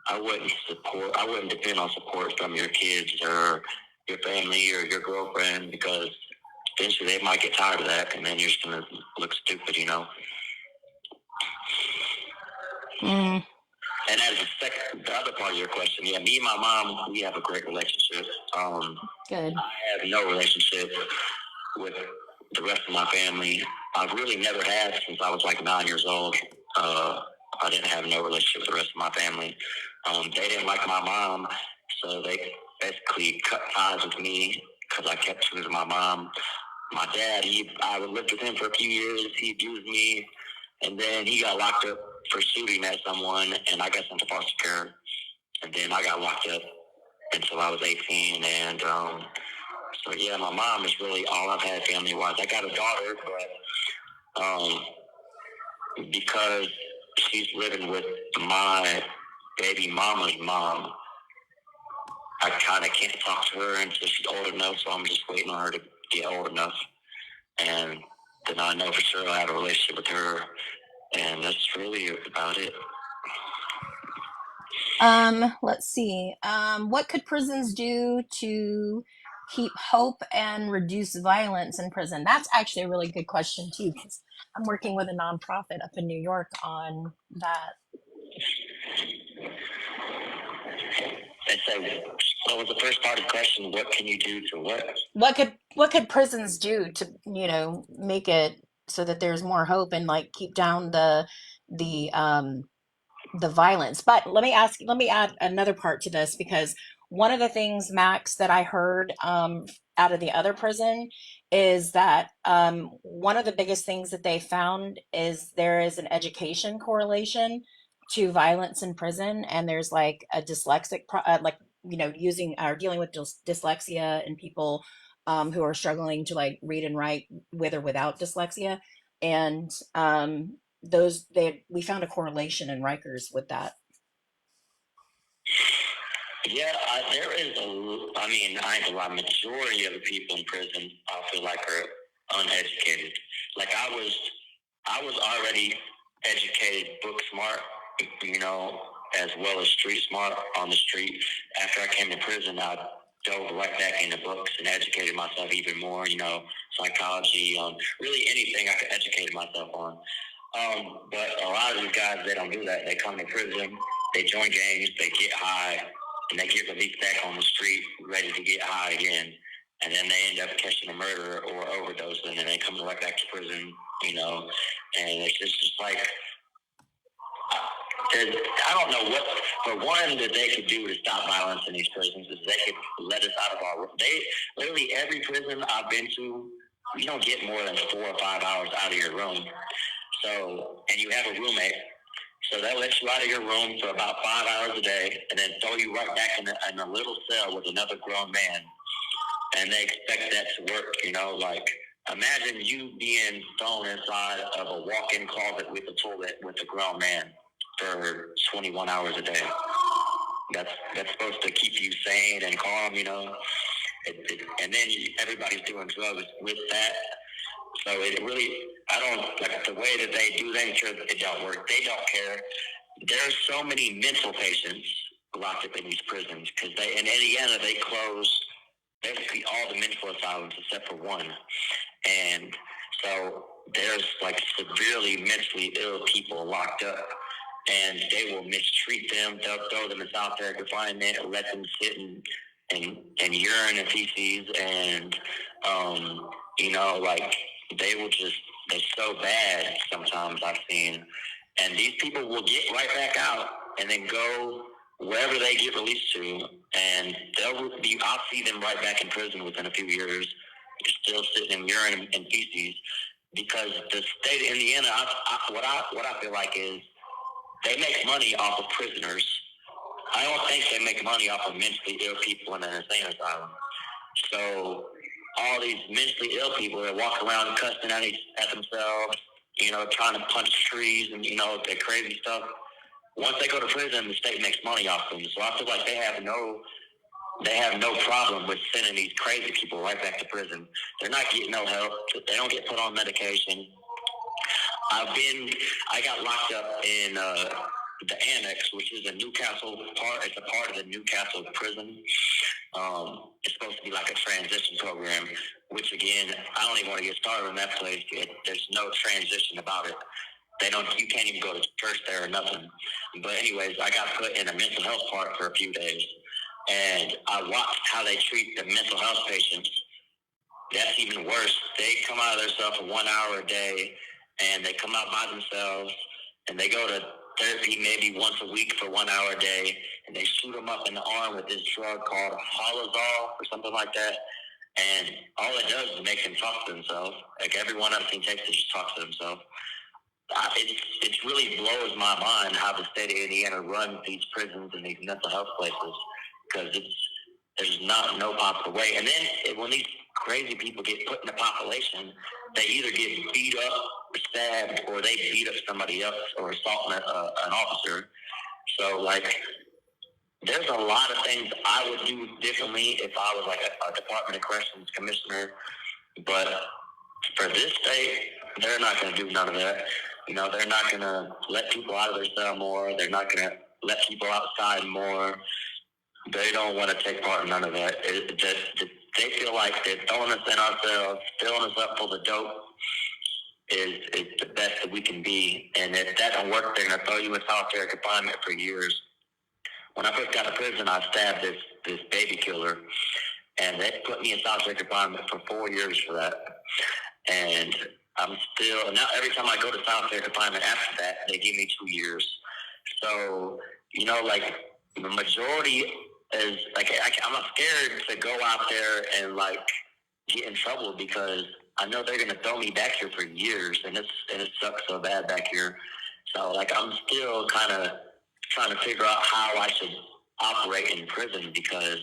Speaker 3: I wouldn't depend on support from your kids or your family or your girlfriend, because eventually they might get tired of that, and then you're just gonna look stupid.
Speaker 2: Mm,
Speaker 3: And as the other part of your question, yeah, me and my mom, we have a great relationship.
Speaker 2: good.
Speaker 3: I have no relationship with the rest of my family. I've really never had since I was like 9 years old. I didn't have no relationship with the rest of my family. They didn't like my mom, so they basically cut ties with me because I kept choosing my mom. My dad, I lived with him for a few years. He abused me, and then he got locked up for shooting at someone, and I got sent to foster care. And then I got locked up until I was 18, and so yeah, my mom is really all I've had family-wise. I got a daughter, but because she's living with my baby mama's mom, I kind of can't talk to her until she's old enough, so I'm just waiting on her to get old enough. And then I know for sure I'll have a relationship with her, and that's really about it.
Speaker 2: Let's see. What could prisons do to keep hope and reduce violence in prison? That's actually a really good question too, because I'm working with a nonprofit up in New York on that.
Speaker 3: And so, what was the first part of the question? What can you do to what?
Speaker 2: What could prisons do to, make it so that there's more hope and like keep down the violence? But let me add another part to this, because one of the things, Max, that I heard out of the other prison is that one of the biggest things that they found is there is an education correlation to violence in prison, and there's like a using or dealing with dyslexia and people who are struggling to like read and write with or without dyslexia, and we found a correlation in Rikers with that.
Speaker 3: Yeah, there is I ain't gonna lie, majority of the people in prison, I feel like, are uneducated. Like I was already educated, book smart, as well as street smart on the street. After I came to prison, I dove right back into books and educated myself even more, you know, psychology, really anything I could educate myself on. But a lot of these guys, they don't do that. They come to prison, they join gangs, they get high, and they get released back on the street ready to get high again. And then they end up catching a murder or overdosing, and they come right back to prison, you know. And it's just like, I don't know what, but one that they could do to stop violence in these prisons is they could let us out of our, literally every prison I've been to, you don't get more than 4 or 5 hours out of your room. So, and you have a roommate, so they'll let you out of your room for about 5 hours a day, and then throw you right back in a little cell with another grown man. And they expect that to work, you know, like, imagine you being thrown inside of a walk-in closet with a toilet with a grown man for 21 hours a day. That's supposed to keep you sane and calm, you know. And then everybody's doing drugs with that. So it really, I don't, like, the way that they do that, sure, it don't work. They don't care. There's so many mental patients locked up in these prisons because in Indiana, they closed basically all the mental asylums except for one. And so there's like severely mentally ill people locked up, and they will mistreat them. They'll throw them in solitary confinement, let them sit and urine and feces, and you know, like, they will just, they're so bad sometimes I've seen. And these people will get right back out and then go wherever they get released to, and I'll see them right back in prison within a few years, still sitting in urine and feces, because the state of Indiana, what I feel like is they make money off of prisoners. I don't think they make money off of mentally ill people in an insane asylum. So all these mentally ill people that walk around cussing at themselves, you know, trying to punch trees and, you know, their crazy stuff. Once they go to prison, the state makes money off them. So I feel like they have no problem with sending these crazy people right back to prison. They're not getting no help. They don't get put on medication. I got locked up in the Annex, which is a Newcastle part. It's a part of the Newcastle prison. It's supposed to be like a transition program, which, again, I don't even want to get started on that place. There's no transition about it. You can't even go to church there or nothing. But anyways, I got put in a mental health part for a few days, and I watched how they treat the mental health patients. That's even worse. They come out of their cell for 1 hour a day, and they come out by themselves, and they go to therapy maybe once a week for 1 hour a day, and they shoot them up in the arm with this drug called Holozol or something like that. And all it does is make them talk to themselves. Like, everyone I've seen takes it just talks to themselves. It really blows my mind how the state of Indiana runs these prisons and these mental health places, because there's no possible way. And then when these crazy people get put in the population, they either get beat up or stabbed, or they beat up somebody else or assault an officer. So, like, there's a lot of things I would do differently if I was like a Department of Corrections commissioner. But for this state, they're not going to do none of that. You know, they're not going to let people out of their cell more. They're not going to let people outside more. They don't want to take part in none of that. They feel like they're throwing us in ourselves, filling us up full of dope is the best that we can be. And if that don't work, they're going to throw you in solitary confinement for years. When I first got to prison, I stabbed this baby killer, and they put me in solitary confinement for 4 years for that. And I'm still, now every time I go to solitary confinement after that, they give me 2 years. So, you know, like, the majority is, like, I'm not scared to go out there and, like, get in trouble, because I know they're going to throw me back here for years, and it sucks so bad back here. So, like, I'm still kind of trying to figure out how I should operate in prison, because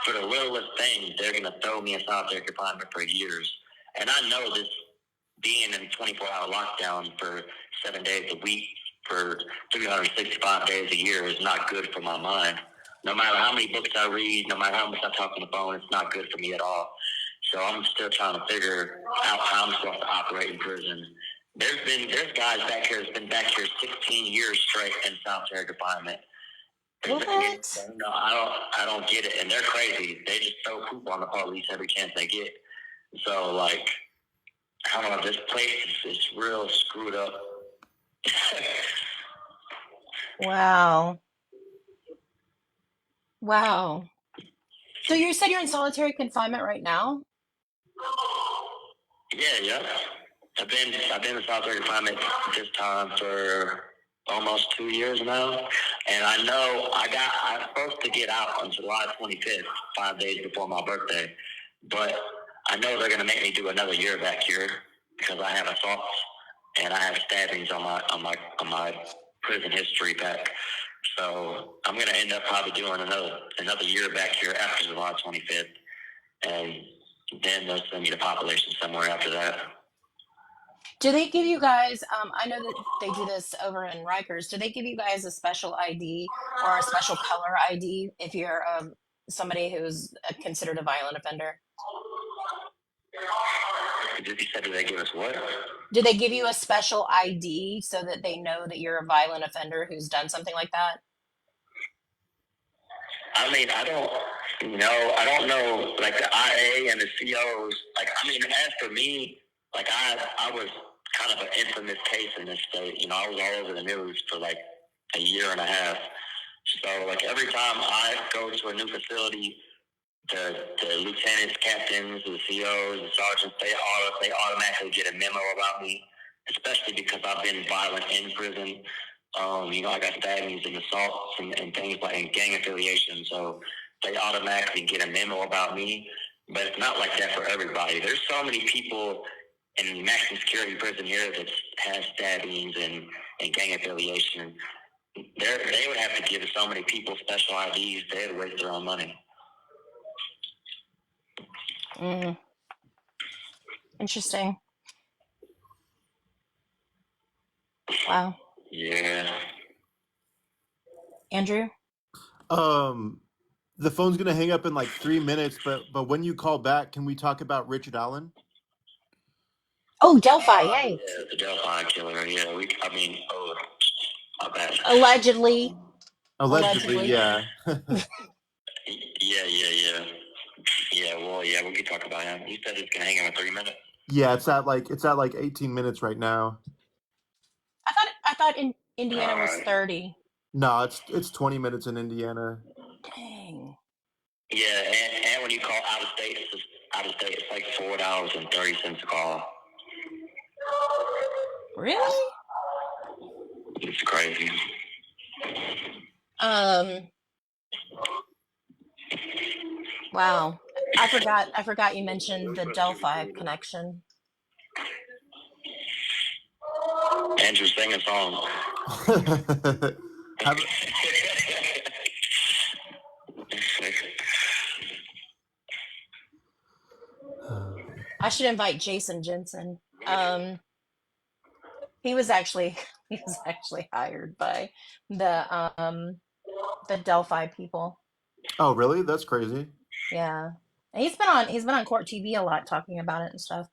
Speaker 3: for the littlest thing, they're going to throw me in solitary confinement for years. And I know this, being in 24-hour lockdown for 7 days a week for 365 days a year is not good for my mind. No matter how many books I read, no matter how much I talk on the phone, it's not good for me at all. So I'm still trying to figure out how I'm supposed to operate in prison. There's guys back here that's been back here 16 years straight in solitary confinement.
Speaker 2: What?
Speaker 3: No, I don't get it, and they're crazy. They just throw poop on the police every chance they get. So like, I don't know. This place is real screwed up.
Speaker 2: Wow. Wow. So you said you're in solitary confinement right now?
Speaker 3: Yeah. I've been in solitary confinement this time for almost 2 years now, and I know I'm supposed to get out on July 25th, 5 days before my birthday, but I know they're gonna make me do another year back here because I have assaults and I have stabbings on my prison history pack. So I'm gonna end up probably doing another year back here after July 25th, and then they'll send me to population somewhere after that.
Speaker 2: Do they give you guys, I know that they do this over in Rikers, do they give you guys a special ID or a special color ID if you're somebody who's considered a violent offender?
Speaker 3: You said, do they give us what?
Speaker 2: Do they give you a special ID so that they know that you're a violent offender who's done something like that?
Speaker 3: I mean, I don't know, like the IA and the COs. Like, I mean, as for me, like I was kind of an infamous case in this state. You know, I was all over the news for like a year and a half. So like every time I go to a new facility, the lieutenants, captains, the COs, the sergeants, they automatically get a memo about me, especially because I've been violent in prison. You know, I got stabbings and assaults and things like and gang affiliation, so they automatically get a memo about me. But it's not like that for everybody. There's so many people in maximum security prison here that have stabbings and gang affiliation. They would have to give so many people special IDs. They'd waste their own money.
Speaker 2: Interesting. Wow.
Speaker 3: Yeah.
Speaker 2: Andrew?
Speaker 1: The phone's gonna hang up in like 3 minutes, but when you call back, can we talk about Richard Allen?
Speaker 2: Oh, Delphi, yay.
Speaker 3: Yeah, the Delphi killer. Yeah, my bad.
Speaker 2: Allegedly.
Speaker 1: Allegedly, yeah.
Speaker 3: Yeah. Yeah, well, yeah, we can talk about him. You said it's gonna hang on in 3 minutes.
Speaker 1: Yeah, it's at like 18 minutes right now.
Speaker 2: I thought in Indiana was 30.
Speaker 1: No, it's 20 minutes in Indiana.
Speaker 2: Dang.
Speaker 3: Yeah, and when you call out of state, it's like $4.30 a call.
Speaker 2: Really?
Speaker 3: It's crazy.
Speaker 2: Wow. I forgot you mentioned the Delphi connection.
Speaker 3: Andrew, sing a song.
Speaker 2: I should invite Jason Jensen. He was actually hired by the Delphi people.
Speaker 1: Oh, really? That's crazy.
Speaker 2: Yeah. And he's been on court TV a lot talking about it and stuff.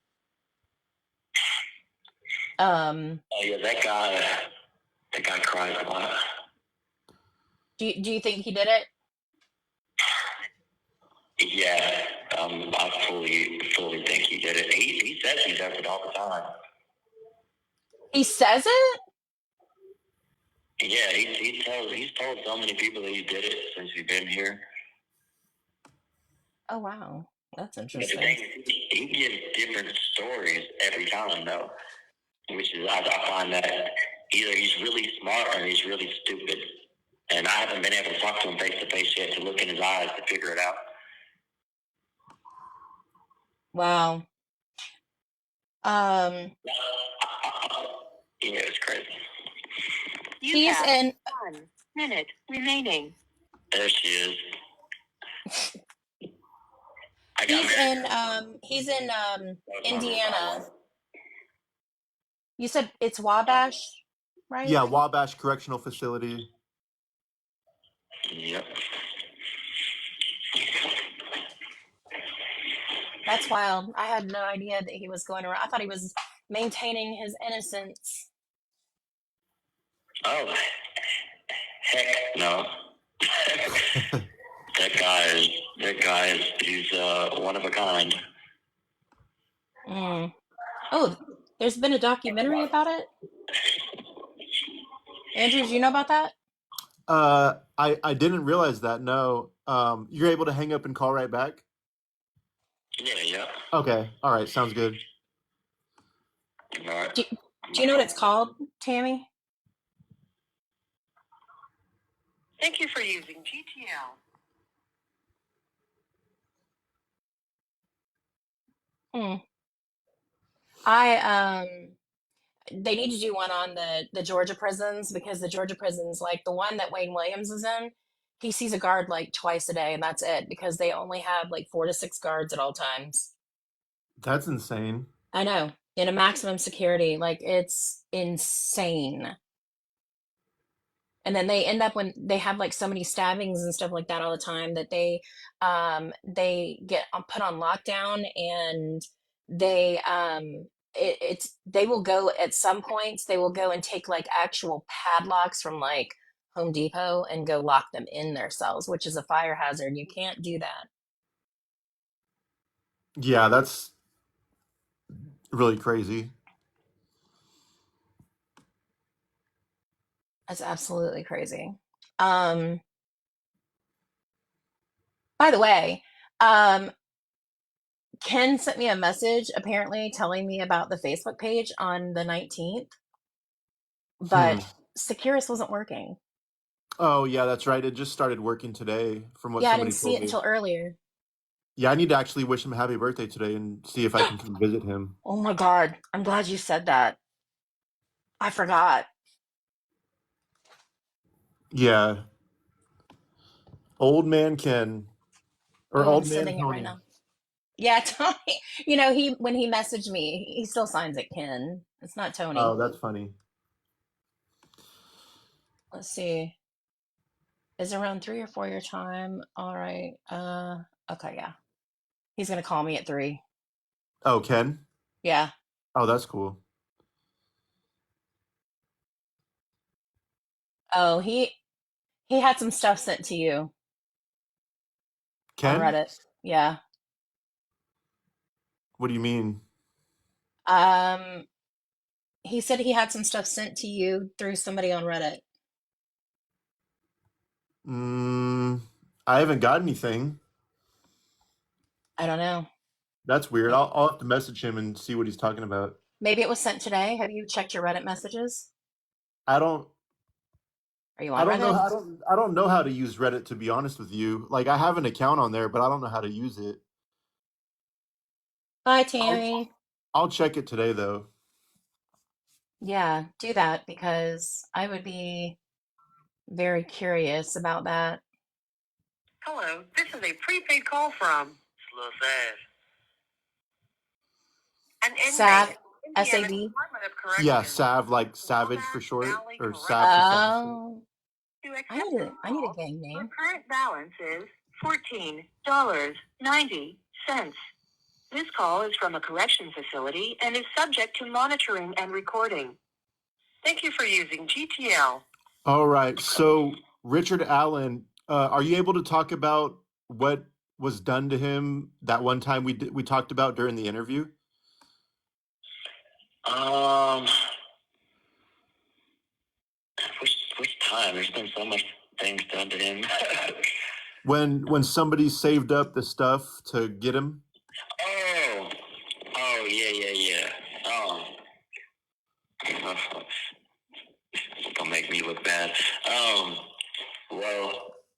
Speaker 3: Oh yeah, that guy cries a lot.
Speaker 2: Do you think he did it?
Speaker 3: Yeah, I fully think he did it. He says he does it all the time.
Speaker 2: He says it?
Speaker 3: Yeah, he's told so many people that he did it since he's been here.
Speaker 2: Oh wow, that's
Speaker 3: But the
Speaker 2: interesting.
Speaker 3: thing is, he gives different stories every time, though, which is I find that either he's really smart or he's really stupid, and I haven't been able to talk to him face to face yet to look in his eyes to figure it out.
Speaker 2: Wow.
Speaker 3: Yeah, it's crazy.
Speaker 4: You
Speaker 2: He's
Speaker 4: have
Speaker 2: in
Speaker 4: 1 minute remaining.
Speaker 3: There she is.
Speaker 2: he's in Indiana. You said it's Wabash, right?
Speaker 1: Yeah, Wabash Correctional Facility.
Speaker 3: Yep.
Speaker 2: That's wild. I had no idea that he was going around. I thought he was maintaining his innocence.
Speaker 3: Oh, heck no. That guy is he's one of a kind.
Speaker 2: Oh, there's been a documentary about it. Andrew, did you know about that?
Speaker 1: I didn't realize that. No. You're able to hang up and call right back?
Speaker 3: Yeah.
Speaker 1: Okay. All right. Sounds good.
Speaker 3: All right.
Speaker 2: Do you know what it's called, Tammy?
Speaker 4: Thank you for using GTL.
Speaker 2: They need to do one on the Georgia prisons, because the Georgia prisons, like the one that Wayne Williams is in, he sees a guard like twice a day, and that's it, because they only have like 4 to 6 guards at all times.
Speaker 1: That's insane.
Speaker 2: I know, in a maximum security, like it's insane. And then they end up, when they have like so many stabbings and stuff like that all the time, that they get put on lockdown, and they will go, at some points they will go and take like actual padlocks from like Home Depot and go lock them in their cells, which is a fire hazard. You can't do that.
Speaker 1: Yeah, that's really crazy.
Speaker 2: That's absolutely crazy. By the way, Ken sent me a message apparently telling me about the Facebook page on the 19th, but Securus wasn't working.
Speaker 1: Oh, yeah, that's right. It just started working today, from what
Speaker 2: Yeah, I
Speaker 1: somebody
Speaker 2: didn't see
Speaker 1: told
Speaker 2: it
Speaker 1: me.
Speaker 2: until earlier.
Speaker 1: Yeah, I need to actually wish him a happy birthday today and see if I can come visit him.
Speaker 2: Oh my God. I'm glad you said that. I forgot.
Speaker 1: Yeah. Old man Ken. Or
Speaker 2: Oh, I'm
Speaker 1: old man
Speaker 2: sending it right
Speaker 1: Tony.
Speaker 2: now. Yeah, Tony. You know, when he messaged me, he still signs it Ken. It's not Tony.
Speaker 1: Oh, that's funny.
Speaker 2: Let's see. Is it around 3 or 4 your time? All right. Okay, yeah. He's gonna call me at 3.
Speaker 1: Oh, Ken?
Speaker 2: Yeah.
Speaker 1: Oh, that's cool.
Speaker 2: Oh, he had some stuff sent to you on
Speaker 1: Ken?
Speaker 2: Reddit. Yeah.
Speaker 1: What do you mean?
Speaker 2: Um, he said he had some stuff sent to you through somebody on Reddit.
Speaker 1: I haven't got anything.
Speaker 2: I don't know.
Speaker 1: That's weird. I'll have to message him and see what he's talking about.
Speaker 2: Maybe it was sent today. Have you checked your Reddit messages?
Speaker 1: I don't
Speaker 2: Are you
Speaker 1: I
Speaker 2: on
Speaker 1: don't know
Speaker 2: Reddit?
Speaker 1: I don't know how to use Reddit, to be honest with you. Like, I have an account on there, but I don't know how to use it.
Speaker 2: Bye,
Speaker 1: I'll
Speaker 2: Tammy.
Speaker 1: I'll check it today though.
Speaker 2: Yeah, do that, because I would be very curious about that.
Speaker 4: Hello, this is a prepaid call from. It's a little sad. An
Speaker 2: Sav,
Speaker 4: inmate. Indiana
Speaker 2: SAV.
Speaker 4: Department of
Speaker 1: Yeah,
Speaker 4: Corrections.
Speaker 1: Sav, like Savage for
Speaker 4: Willow
Speaker 1: short,
Speaker 4: Valley
Speaker 1: or
Speaker 4: Correctional
Speaker 1: Sav for Savage.
Speaker 2: Oh,
Speaker 4: To
Speaker 2: I
Speaker 4: accept
Speaker 2: need
Speaker 4: this
Speaker 2: a
Speaker 4: call,
Speaker 2: gang
Speaker 4: your
Speaker 2: name.
Speaker 4: current balance is $14.90. This call is from a correction facility and is subject to monitoring and recording. Thank you for using GTL.
Speaker 1: All right. So, Richard Allen, are you able to talk about what was done to him that one time we talked about during the interview?
Speaker 3: Which time? There's been so much things done to him.
Speaker 1: When somebody saved up the stuff to get him?
Speaker 3: Oh, yeah. Don't make me look bad. Well,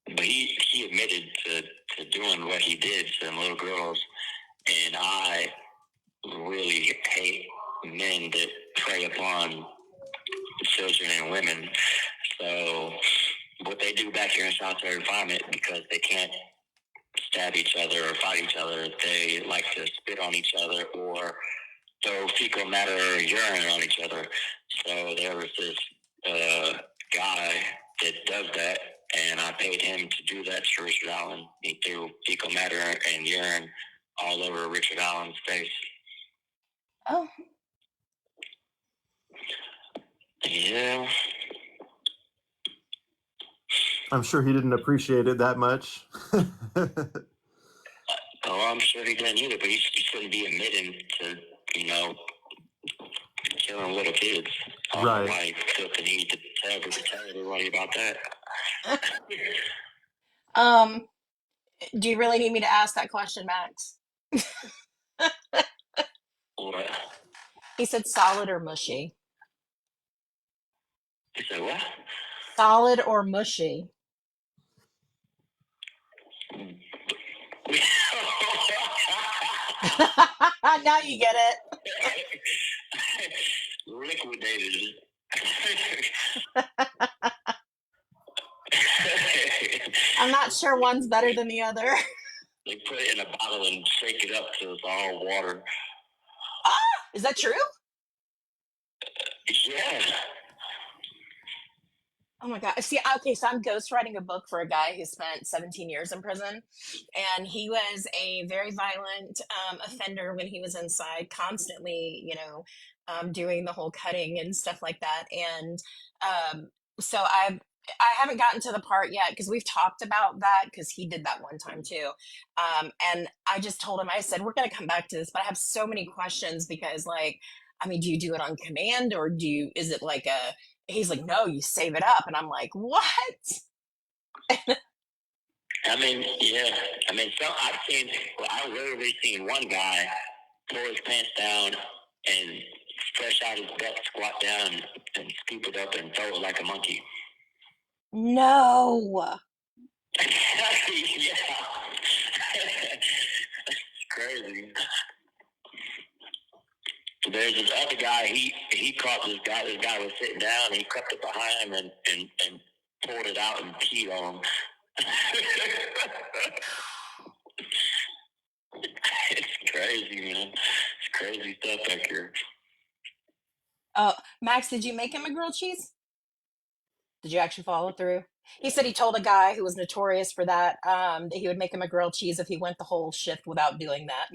Speaker 3: but he admitted to doing what he did to them little girls, and I really hate men that prey upon children and women. So what they do back here in solitary confinement, because they can't stab each other or fight each other, they like to spit on each other or throw fecal matter or urine on each other. So there was this guy that does that, and I paid him to do that to Richard Allen. He threw fecal matter and urine all over Richard Allen's face.
Speaker 2: Oh,
Speaker 3: Yeah.
Speaker 1: I'm sure he didn't appreciate it that much.
Speaker 3: Oh, I'm sure he didn't either, but he shouldn't be admitting to, killing little kids. I don't know why he felt the need to tell everybody about that.
Speaker 2: Do you really need me to ask that question, Max?
Speaker 3: What?
Speaker 2: He said solid or mushy.
Speaker 3: He said what?
Speaker 2: Solid or mushy? Now you get it.
Speaker 3: Liquidated.
Speaker 2: I'm not sure one's better than the other.
Speaker 3: They put it in a bottle and shake it up till it's all water.
Speaker 2: Is that true?
Speaker 3: Yeah.
Speaker 2: Oh my God. See, okay, so I'm ghostwriting a book for a guy who spent 17 years in prison. And he was a very violent offender when he was inside, constantly, doing the whole cutting and stuff like that. And so I haven't gotten to the part yet because we've talked about that because he did that one time too. And I just told him, I said, we're going to come back to this, but I have so many questions because, like, I mean, do you do it on command or is it like he's like, no, you save it up. And I'm like, what?
Speaker 3: I mean, yeah. I mean, I've literally seen one guy pull his pants down and stretch out his butt, squat down, and scoop it up and throw it like a monkey.
Speaker 2: No.
Speaker 3: Yeah. It's crazy. There's this other guy, he caught this guy. This guy was sitting down, and he crept up behind him and pulled it out and peed on him. It's crazy, man. It's crazy stuff back here.
Speaker 2: Max, did you make him a grilled cheese? Did you actually follow through? He said he told a guy who was notorious for that he would make him a grilled cheese if he went the whole shift without doing that.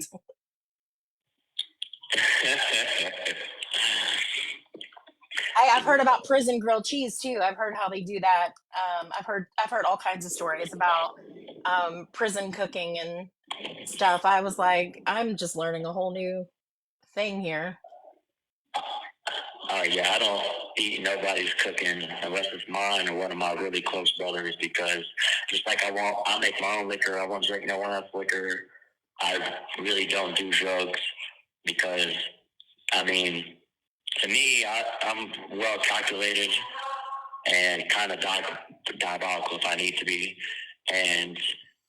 Speaker 2: I've heard about prison grilled cheese too. I've heard how they do that. I've heard all kinds of stories about prison cooking and stuff. I was like, I'm just learning a whole new thing here.
Speaker 3: Yeah, I don't eat nobody's cooking unless it's mine or one of my really close brothers because just like I make my own liquor. I won't drink no one else's liquor. I really don't do drugs because, I mean, to me, I'm well calculated and kind of diabolical if I need to be. And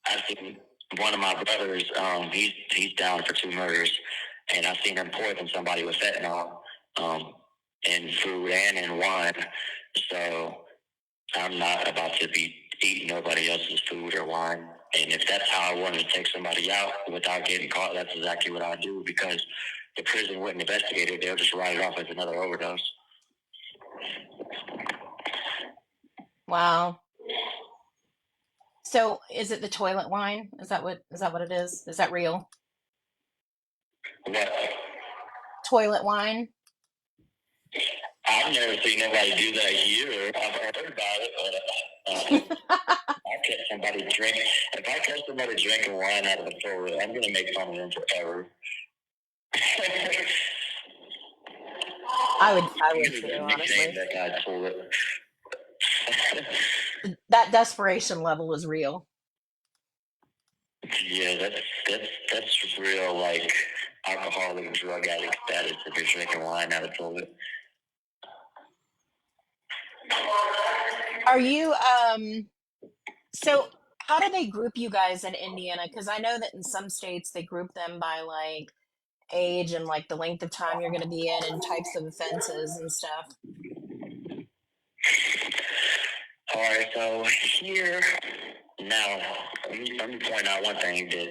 Speaker 3: I've seen one of my brothers, he's down for 2 murders, and I've seen him poison somebody with fentanyl in food and in wine. So I'm not about to be eating nobody else's food or wine. And if that's how I wanted to take somebody out without getting caught, that's exactly what I do because the prison wouldn't investigate it. They'll just write it off as another overdose.
Speaker 2: Wow. So is it the toilet wine? Is that what it is? Is that real?
Speaker 3: What?
Speaker 2: Toilet wine?
Speaker 3: I've never seen nobody do that here. I've heard about it, but I catch somebody drink. If I catch somebody drinking wine out of the toilet, I'm gonna make fun of them forever.
Speaker 2: I would too, honestly.
Speaker 3: That guy toilet.
Speaker 2: That desperation level is real.
Speaker 3: Yeah, that's real, like alcoholic drug addict status if you're drinking wine out of toilet.
Speaker 2: Are you so how do they group you guys in Indiana? Because I know that in some states they group them by like age and like the length of time you're going to be in and types of offenses and stuff.
Speaker 3: All right, so here now, let me point out one thing that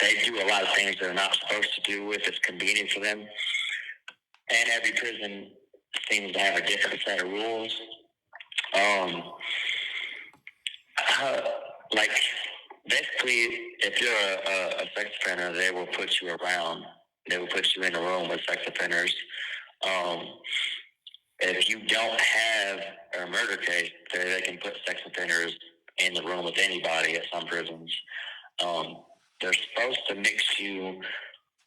Speaker 3: they do a lot of things they're not supposed to do if it's convenient for them, and every prison seems to have a different set of rules. Like basically, if you're a sex offender, they will put you around. They will put you in a room with sex offenders. if you don't have a murder case, they can put sex offenders in the room with anybody at some prisons. They're supposed to mix you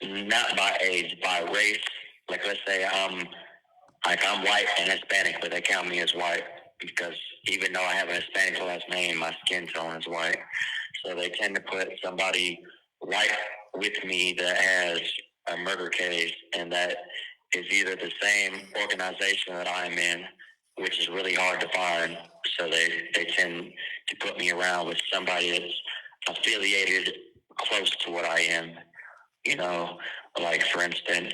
Speaker 3: not by age, by race. Like, let's say I'm white and Hispanic, but they count me as white because even though I have a Hispanic last name, my skin tone is white. So they tend to put somebody white with me that has a murder case and that is either the same organization that I'm in, which is really hard to find. So they tend to put me around with somebody that's affiliated close to what I am. You know, like for instance,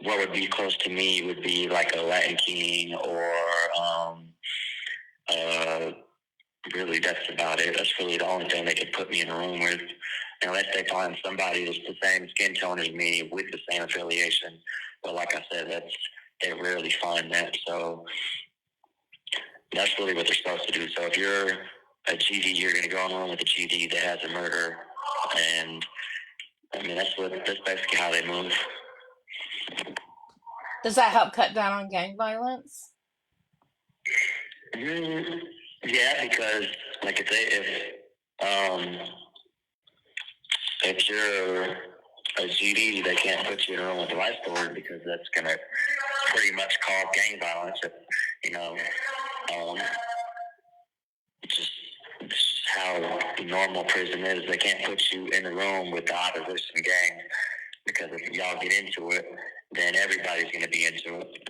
Speaker 3: what would be close to me would be like a Latin King or really that's about it. That's really the only thing they could put me in a room with, unless they find somebody that's the same skin tone as me with the same affiliation. But like I said, they rarely find that. So that's really what they're supposed to do. So if you're a GD, you're going to go in a room with a GD that has a murder, and I mean that's basically how they move.
Speaker 2: Does that help cut down on gang violence?
Speaker 3: Yeah, because like if you're a GD, they can't put you in a room with a life story because that's gonna pretty much cause gang violence. You know, just how normal prison is. They can't put you in a room with the opposition gang because if y'all get into it, then everybody's gonna be into it.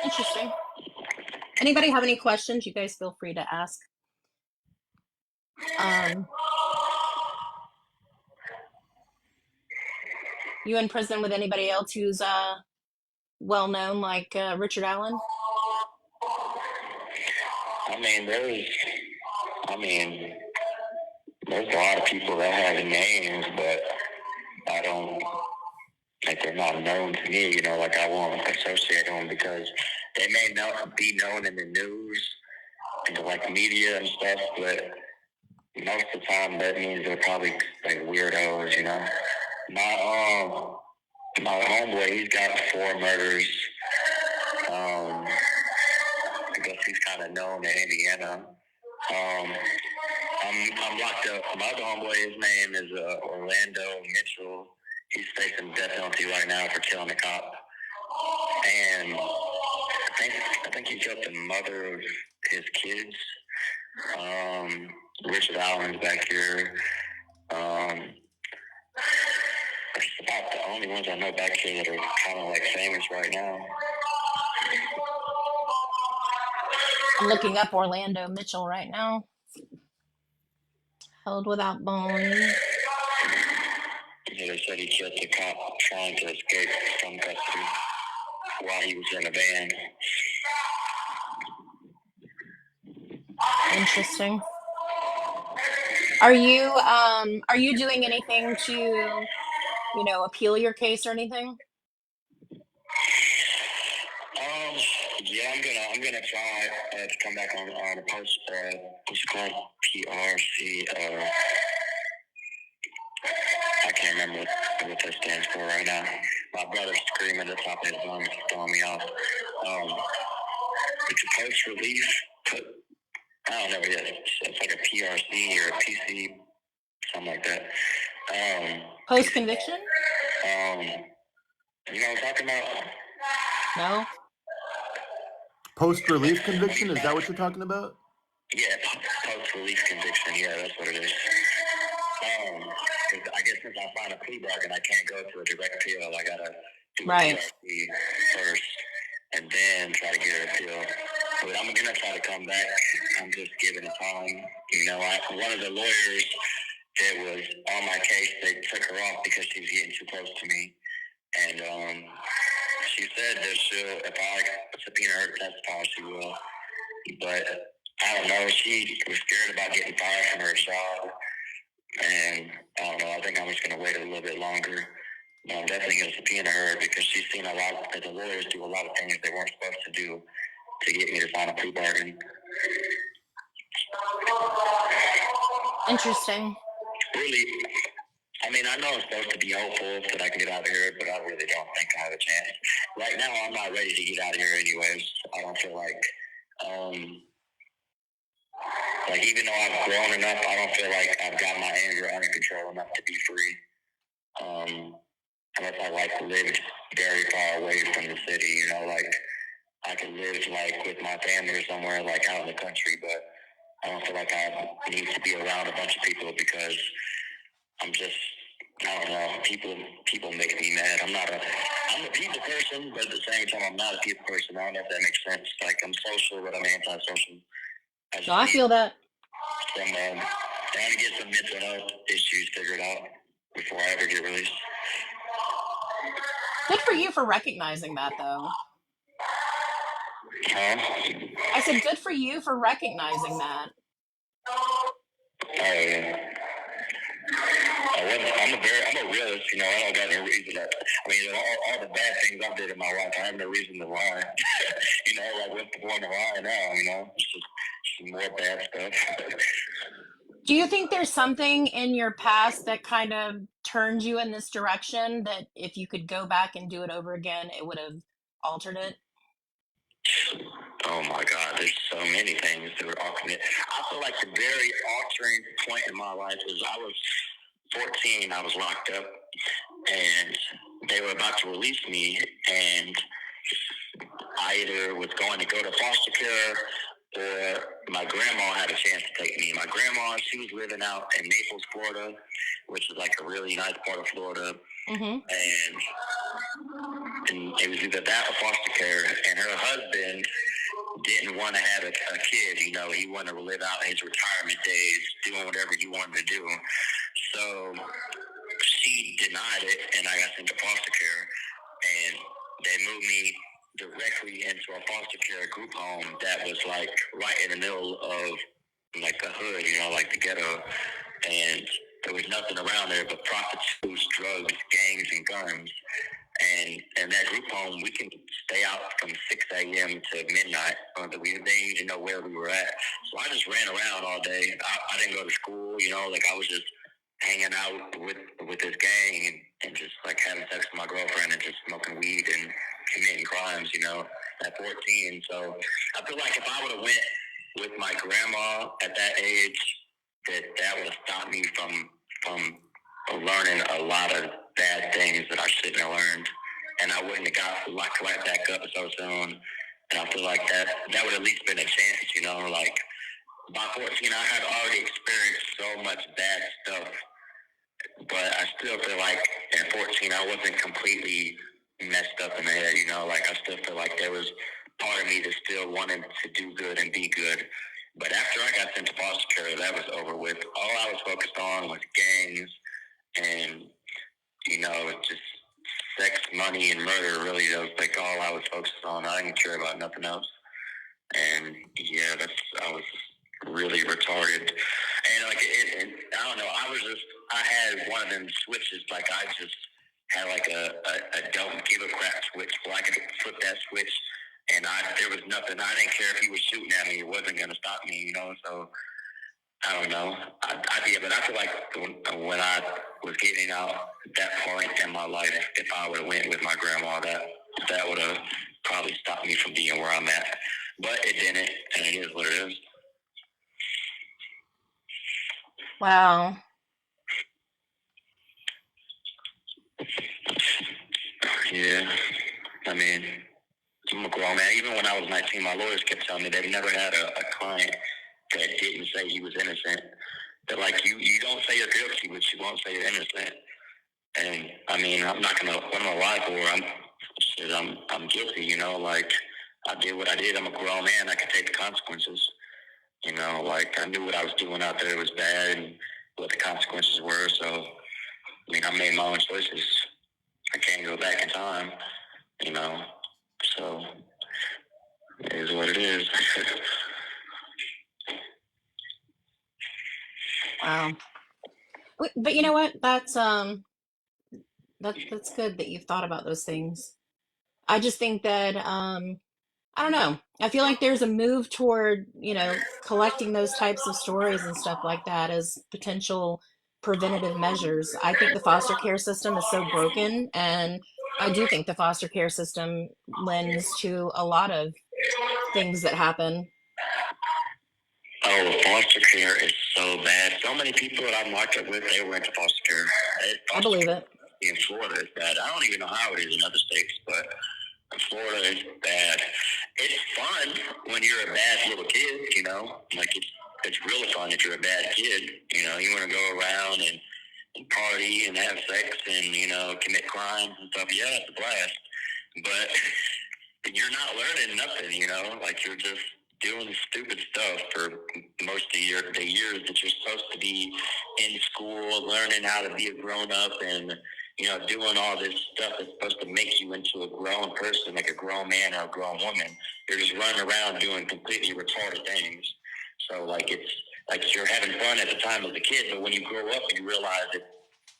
Speaker 2: Interesting. Anybody have any questions? You guys feel free to ask. You in prison with anybody else who's well known, like Richard Allen?
Speaker 3: I mean, there's a lot of people that have names, but I don't, like, they're not known to me, you know, like I won't associate them because they may not be known in the news and like media and stuff, but most of the time that means they're probably like weirdos, you know. My homeboy, he's got 4 murders. I guess he's kind of known in Indiana. I'm locked up. My other homeboy, his name is Orlando Mitchell. He's facing death penalty right now for killing a cop. And I think he killed the mother of his kids. Richard Allen's back here. That's about the only ones I know back here that are kind of like famous right now.
Speaker 2: I'm looking up Orlando Mitchell right now. Held without bond.
Speaker 3: Yeah, they said he killed the cop trying to escape from custody while he was in a van.
Speaker 2: Interesting. Are you doing anything to, you know, appeal your case or anything?
Speaker 3: Yeah, I'm gonna try to come back on a post. What's called PRC. I can't remember what that stands for right now. My brother's screaming at the top of his lungs, throwing me off. It's a post relief. I don't know what it is. It's like a PRC or a PC, something like that.
Speaker 2: Post conviction?
Speaker 3: You know what I'm talking about?
Speaker 2: No.
Speaker 1: Post relief conviction, is that what you're talking about?
Speaker 3: Yeah, post relief conviction. Yeah, that's what it is. Because I guess since I signed a plea bargain, I can't go to a direct appeal. I gotta do a PRC first and then try to get an appeal. But I'm gonna try to come back. I'm just giving it time. You know, one of the lawyers that was on my case, they took her off because she was getting too close to me. And she said that if I subpoena her to testify, she will. But I don't know. She was scared about getting fired from her job. And I don't know. I think I'm just going to wait a little bit longer. But I'm definitely going to subpoena her because she's seen a lot of the lawyers do a lot of things they weren't supposed to do to get me to sign a plea bargain.
Speaker 2: Interesting.
Speaker 3: Really, I mean, I know I'm supposed to be hopeful that I can get out of here, but I really don't think I have a chance. Right now, I'm not ready to get out of here anyways. I don't feel like even though I've grown enough, I don't feel like I've got my anger under control enough to be free. Unless I lived very far away from the city, I could live with my family or somewhere out in the country, but I don't feel like I need to be around a bunch of people because I'm just, I don't know, people make me mad. I'm a people person, but at the same time, I'm not a people person. I don't know if that makes sense. I'm social, but I'm antisocial.
Speaker 2: No, I feel that.
Speaker 3: I'm trying to get some mental health issues figured out before I ever get released.
Speaker 2: Good for you for recognizing that, though.
Speaker 3: Huh?
Speaker 2: I said, good for you for recognizing that.
Speaker 3: Oh, yeah. I'm a realist, I don't got no reason all the bad things I did in my life, I have no reason to lie. What's the point of lying now, it's just some more bad stuff.
Speaker 2: Do you think there's something in your past that kind of turned you in this direction that if you could go back and do it over again, it would have altered it?
Speaker 3: Oh my God, there's so many things that were altering. I feel like the very altering point in my life was I was 14, I was locked up, and they were about to release me, and I either was going to go to foster care or my grandma had a chance to take me. My grandma, she was living out in Naples, Florida, which is a really nice part of Florida.
Speaker 2: Mm-hmm.
Speaker 3: And it was either that or foster care. And her husband didn't want to have a kid. He wanted to live out his retirement days, doing whatever he wanted to do. So she denied it, and I got sent to foster care. And they moved me directly into a foster care group home that was right in the middle of a hood, the ghetto. And there was nothing around there but prostitutes, drugs, gangs, and guns. And in that group home, we can stay out from 6 a.m. to midnight. They didn't even know where we were at. So I just ran around all day. I didn't go to school, I was just hanging out with this gang and just having sex with my girlfriend and just smoking weed and committing crimes, at 14. So I feel like if I would have went with my grandma at that age, that would have stopped me from learning a lot of bad things that I shouldn't have learned, and I wouldn't have got locked right back up so soon. And I feel like that would at least been a chance, by 14, I had already experienced so much bad stuff, but I still feel like at 14, I wasn't completely messed up in the head, I still feel like there was part of me that still wanted to do good and be good. But after I got sent to foster care, that was over with. All I was focused on was gangs and, just sex, money, and murder. Really, that was all I was focused on. I didn't care about nothing else. And yeah, I was really retarded. And I don't know. I had one of them switches. I just had a don't give a crap switch where I could flip that switch, and there was nothing. I didn't care if he was shooting at me; it wasn't going to stop me, So I don't know. But I feel like when I was getting out at that point in my life, if I would have went with my grandma, that would have probably stopped me from being where I'm at. But it didn't, and it is what it is.
Speaker 2: Wow.
Speaker 3: Yeah, I mean, I'm a grown man. Even when I was 19, my lawyers kept telling me they've never had a client that didn't say he was innocent. They're you don't say you're guilty, but you won't say you're innocent. And I mean, I'm not gonna. What am I lie for? I'm guilty. I did what I did. I'm a grown man. I can take the consequences. I knew what I was doing out there was bad and what the consequences were. So, I mean, I made my own choices. I can't go back in time. So it is what it is.
Speaker 2: Wow. But you know what? That's good that you've thought about those things. I just think that I don't know. I feel like there's a move toward, collecting those types of stories and stuff like that as potential preventative measures. I think the foster care system is so broken, and I do think the foster care system lends to a lot of things that happen.
Speaker 3: Oh, foster care is so bad. So many people that I'm locked up with, they went to foster care.
Speaker 2: I believe it.
Speaker 3: In Florida is bad. I don't even know how it is in other states, but in Florida is bad. It's fun when you're a bad little kid, you know? Like, it's really fun if you're a bad kid. You know, you want to go around and party and have sex and, you know, commit crimes and stuff. Yeah, it's a blast. But you're not learning nothing, you know? Like, you're just doing stupid stuff for most of the years that you're supposed to be in school, learning how to be a grown-up and, you know, doing all this stuff that's supposed to make you into a grown person, like a grown man or a grown woman. You're just running around doing completely retarded things. So, like, it's like you're having fun at the time as a kid, but when you grow up, you realize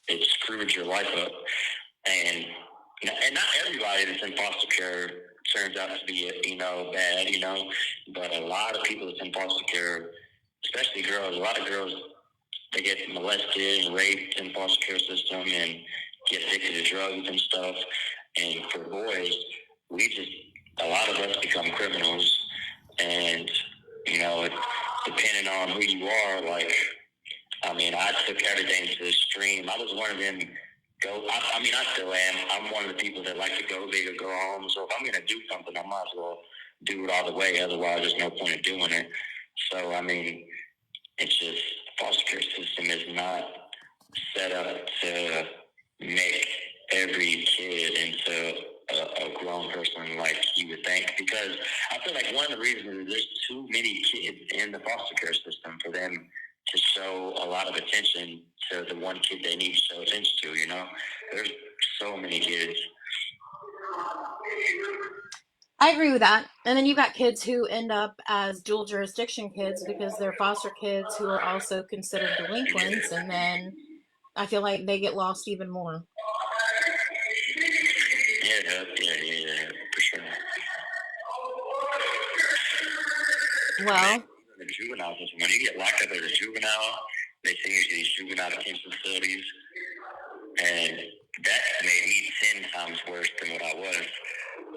Speaker 3: it screwed your life up. And not everybody that's in foster care turns out to be, you know, bad, you know, but a lot of people that's in foster care, especially girls, a lot of girls, they get molested and raped in the foster care system and get addicted to drugs and stuff. And for boys, a lot of us become criminals. And, you know, depending on who you are, like, I mean, I took everything to the extreme. I was one of them. I still am. I'm one of the people that like to go big or go home. So if I'm going to do something, I might as well do it all the way. Otherwise, there's no point in doing it. So, I mean, it's just foster care system is not set up to make every kid into a grown person like you would think. Because I feel like one of the reasons is there's too many kids in the foster care system for them to show a lot of attention to the one kid they need to show attention to, you know? There's so many kids.
Speaker 2: I agree with that. And then you got kids who end up as dual jurisdiction kids because they're foster kids who are also considered delinquents, and then I feel like they get lost even more.
Speaker 3: Yeah, for sure.
Speaker 2: Well,
Speaker 3: The juvenile system, when you get locked up as a juvenile, they send you to these juvenile detention facilities, and that made me 10 times worse than what I was.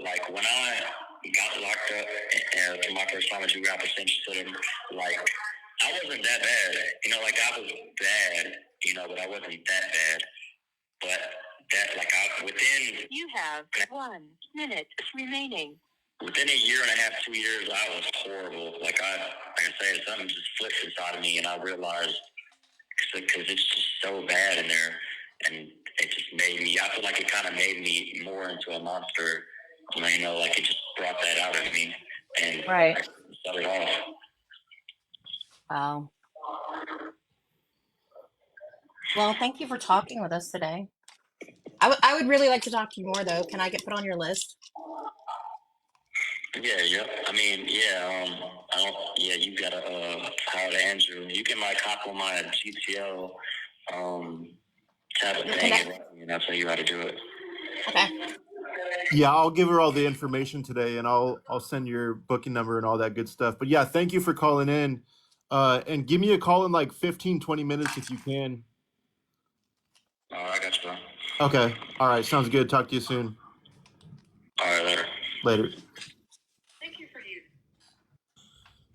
Speaker 3: Like, when I got locked up for my first time at juvenile detention center, like, I wasn't that bad. You know, like, I was bad, you know, but I wasn't that bad. But that, like, within...
Speaker 4: You have 1 minute remaining.
Speaker 3: Within a year and a half, 2 years, I was horrible. Like I said, something just flipped inside of me, and I realized, because it's just so bad in there, and it just made me, I feel like it kind of made me more into a monster. You know, like, it just brought that out of me, and
Speaker 2: right.
Speaker 3: I shut it off.
Speaker 2: Wow. Well, thank you for talking with us today. I would really like to talk to you more, though. Can I get put on your list?
Speaker 3: Yeah. I mean, you gotta hire Andrew. You can, like, hop on my GTL tablet thing, and I'll tell you how to do it.
Speaker 2: Okay.
Speaker 1: Yeah, I'll give her all the information today, and I'll send your booking number and all that good stuff. But yeah, thank you for calling in. And give me a call in like 15, 20 minutes if you can.
Speaker 3: I got you, bro.
Speaker 1: Okay. All right. Sounds good. Talk to you soon.
Speaker 3: All right, later.
Speaker 1: Later.
Speaker 4: Thank you for you.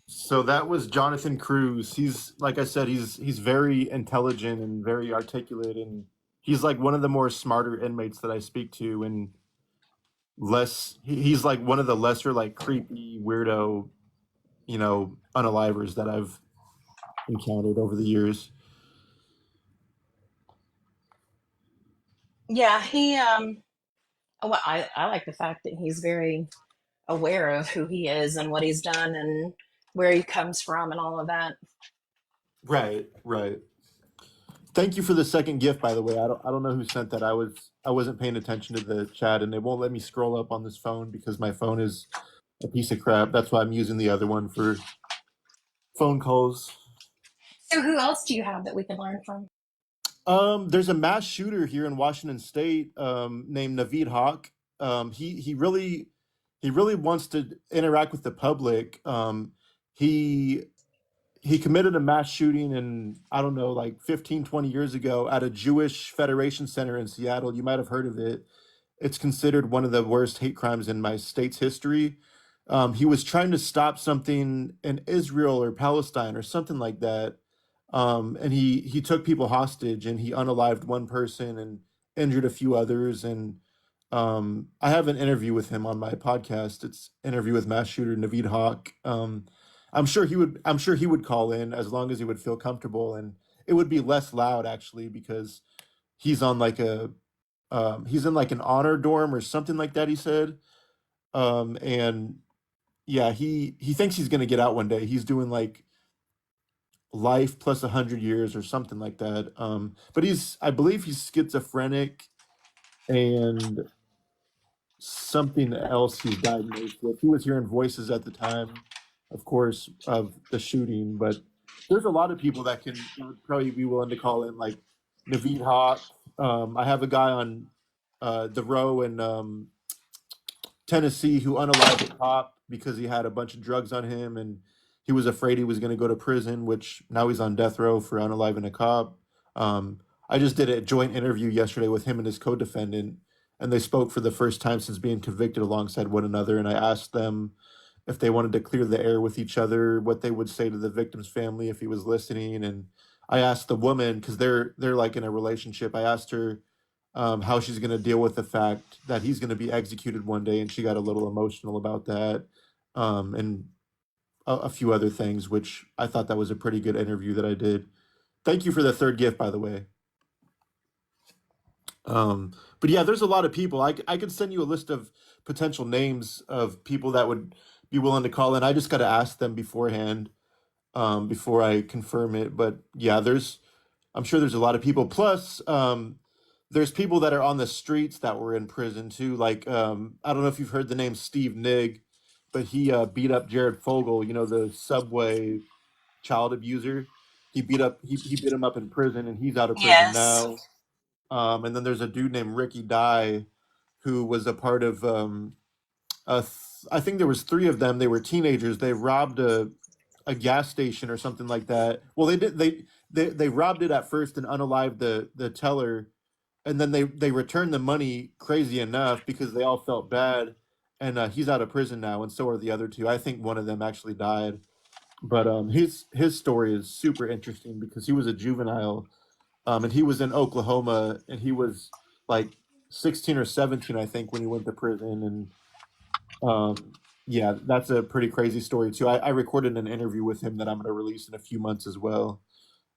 Speaker 1: So that was Johnathan Cruz. He's, like I said, he's very intelligent and very articulate, and he's like one of the more smarter inmates that I speak to, and he's like one of the lesser, like, creepy, weirdo, you know, unalivers that I've encountered over the years.
Speaker 2: Yeah, well, I like the fact that he's very aware of who he is and what he's done and where he comes from and all of that.
Speaker 1: Right. Thank you for the second gift, by the way. I don't know who sent that. I wasn't paying attention to the chat, and it won't let me scroll up on this phone because my phone is a piece of crap. That's why I'm using the other one for phone calls.
Speaker 2: So who else do you have that we can learn from?
Speaker 1: There's a mass shooter here in Washington State named Naveed Haq. He really wants to interact with the public. He he committed a mass shooting in, I don't know, like 15, 20 years ago at a Jewish Federation Center in Seattle. You might have heard of it. It's considered one of the worst hate crimes in my state's history. He was trying to stop something in Israel or Palestine or something like that. And he took people hostage and he unalived one person and injured a few others. And I have an interview with him on my podcast. It's interview with mass shooter Naveed Hawk. I'm sure he would call in as long as he would feel comfortable, and it would be less loud actually because he's on like a he's in like an honor dorm or something like that, he said. And yeah, he thinks he's gonna get out one day. He's doing like life plus 100 years or something like that. But I believe he's schizophrenic and something else he's diagnosed with. He was hearing voices at the time, of course, of the shooting, but there's a lot of people that would probably be willing to call in, like Naveed Hawk. I have a guy on the row in Tennessee who unalived a cop because he had a bunch of drugs on him and he was afraid he was going to go to prison, which now he's on death row for unaliving a cop. I just did a joint interview yesterday with him and his co-defendant, and they spoke for the first time since being convicted alongside one another. And I asked them if they wanted to clear the air with each other, what they would say to the victim's family if he was listening. And I asked the woman, because they're like in a relationship, I asked her how she's going to deal with the fact that he's going to be executed one day, and she got a little emotional about that, and a few other things, which I thought that was a pretty good interview that I did. Thank you for the third gift, by the way. But yeah, there's a lot of people. I could send you a list of potential names of people that would be willing to call in. I just got to ask them beforehand, before I confirm it. But yeah, I'm sure there's a lot of people. Plus, there's people that are on the streets that were in prison too. Like, I don't know if you've heard the name Steve Nigg, but he beat up Jared Fogle, the Subway child abuser. He beat him up in prison, and he's out of prison
Speaker 2: Yes.
Speaker 1: now. And then there's a dude named Ricky Dye, who was a part of I think there was three of them. They were teenagers. They robbed a gas station or something like that. Well, they robbed it at first and unalived the teller, and then they returned the money, crazy enough, because they all felt bad. And he's out of prison now, and so are the other two. I think one of them actually died. But his story is super interesting because he was a juvenile, and he was in Oklahoma, and he was like 16 or 17, I think, when he went to prison. And yeah, that's a pretty crazy story too. I recorded an interview with him that I'm going to release in a few months as well.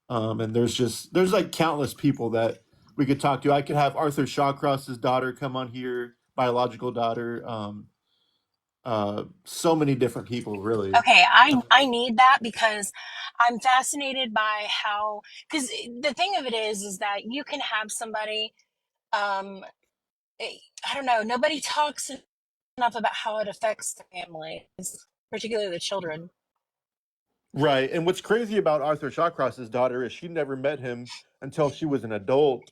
Speaker 1: And there's like countless people that we could talk to. I could have Arthur Shawcross's daughter come on here, biological daughter. So many different people, really.
Speaker 2: Okay, I need that because I'm fascinated by how, because the thing of it is that you can have somebody, I don't know, nobody talks enough about how it affects the families, particularly the children.
Speaker 1: Right. And what's crazy about Arthur Shawcross's daughter is she never met him until she was an adult.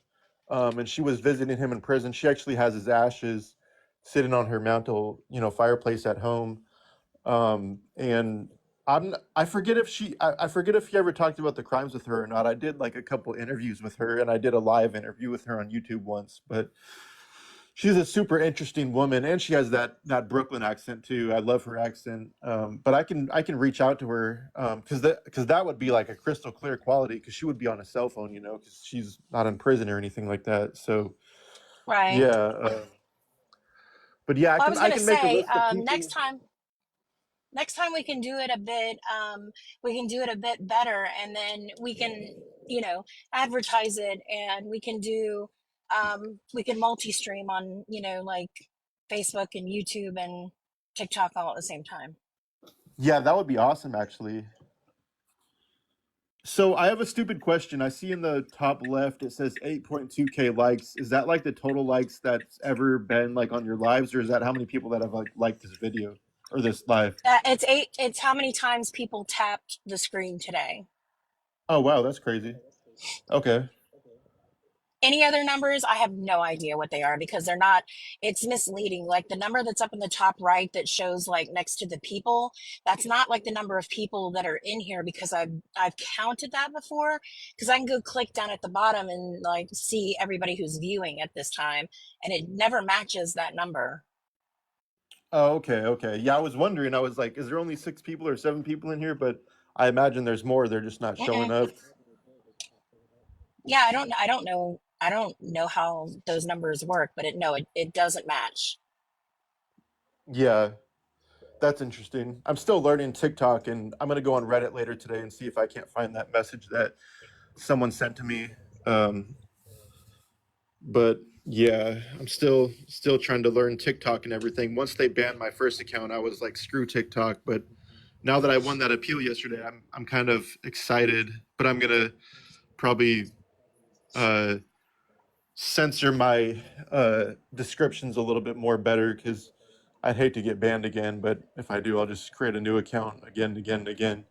Speaker 1: And she was visiting him in prison. She actually has his ashes sitting on her mantle, fireplace at home. And I forget if I forget if he ever talked about the crimes with her or not. I did like a couple interviews with her, and I did a live interview with her on YouTube once, but she's a super interesting woman, and she has that Brooklyn accent too. I love her accent. But I can reach out to her, because that would be like a crystal clear quality, because she would be on a cell phone, because she's not in prison or anything like that. So
Speaker 2: Right.
Speaker 1: yeah, but yeah,
Speaker 2: Well, I was
Speaker 1: I
Speaker 2: going to
Speaker 1: can make a
Speaker 2: say,
Speaker 1: list of people.
Speaker 2: next time we can do it a bit, better, and then we can, advertise it, and we can multi-stream on, like Facebook and YouTube and TikTok all at the same time.
Speaker 1: Yeah, that would be awesome, actually. So I have a stupid question. I see in the top left it says 8.2K likes. Is that like the total likes that's ever been like on your lives, or is that how many people that have like liked this video or this live?
Speaker 2: It's how many times people tapped the screen today.
Speaker 1: Oh wow, that's crazy. Okay.
Speaker 2: Any other numbers, I have no idea what they are because they're not, it's misleading. Like the number that's up in the top right that shows like next to the people, that's not like the number of people that are in here because I've counted that before because I can go click down at the bottom and like see everybody who's viewing at this time and it never matches that number.
Speaker 1: Oh, okay. Yeah, I was wondering. I was like, is there only 6 people or 7 people in here? But I imagine there's more. They're just not showing
Speaker 2: Mm-mm.
Speaker 1: up.
Speaker 2: Yeah, I don't know how those numbers work, but it doesn't match.
Speaker 1: Yeah, that's interesting. I'm still learning TikTok, and I'm gonna go on Reddit later today and see if I can't find that message that someone sent to me. Um, but yeah, I'm still trying to learn TikTok and everything. Once they banned my first account, I was like, screw TikTok. But now that I won that appeal yesterday, I'm kind of excited. But I'm gonna probably uh, censor my descriptions a little bit more better because I'd hate to get banned again. But if I do, I'll just create a new account again and again and again.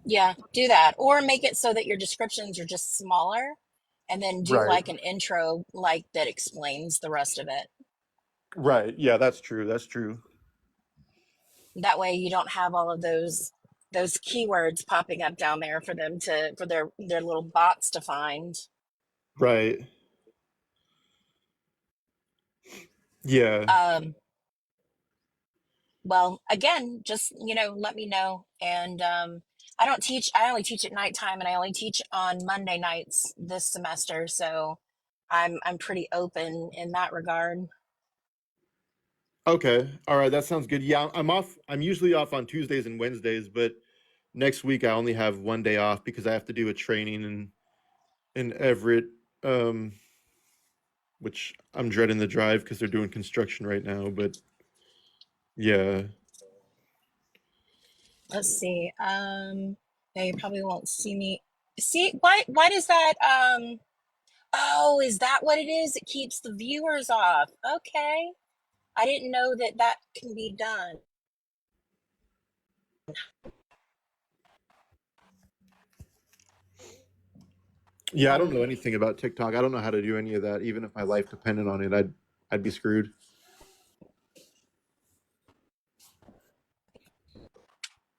Speaker 2: Yeah, do that. Or make it so that your descriptions are just smaller and then do
Speaker 1: Right.
Speaker 2: like an intro like that explains the rest of it.
Speaker 1: Right. Yeah, that's true. That's true.
Speaker 2: That way you don't have all of those keywords popping up down there for them to for their little bots to find.
Speaker 1: Right. Yeah.
Speaker 2: Um well, again, just let me know. And I don't teach, I only teach at nighttime and I only teach on Monday nights this semester, so I'm pretty open in that regard.
Speaker 1: Okay. All right. That sounds good. Yeah, I'm off. I'm usually off on Tuesdays and Wednesdays, but next week I only have one day off because I have to do a training in Everett, um, which I'm dreading the drive because they're doing construction right now. But yeah.
Speaker 2: Let's see. Yeah, you probably won't see me. See, why does that oh, is that what it is? It keeps the viewers off. Okay. I didn't know that that can be done.
Speaker 1: Yeah, I don't know
Speaker 2: Um,
Speaker 1: anything about TikTok. I don't know how to do any of that. Even if my life depended on it, I'd be screwed.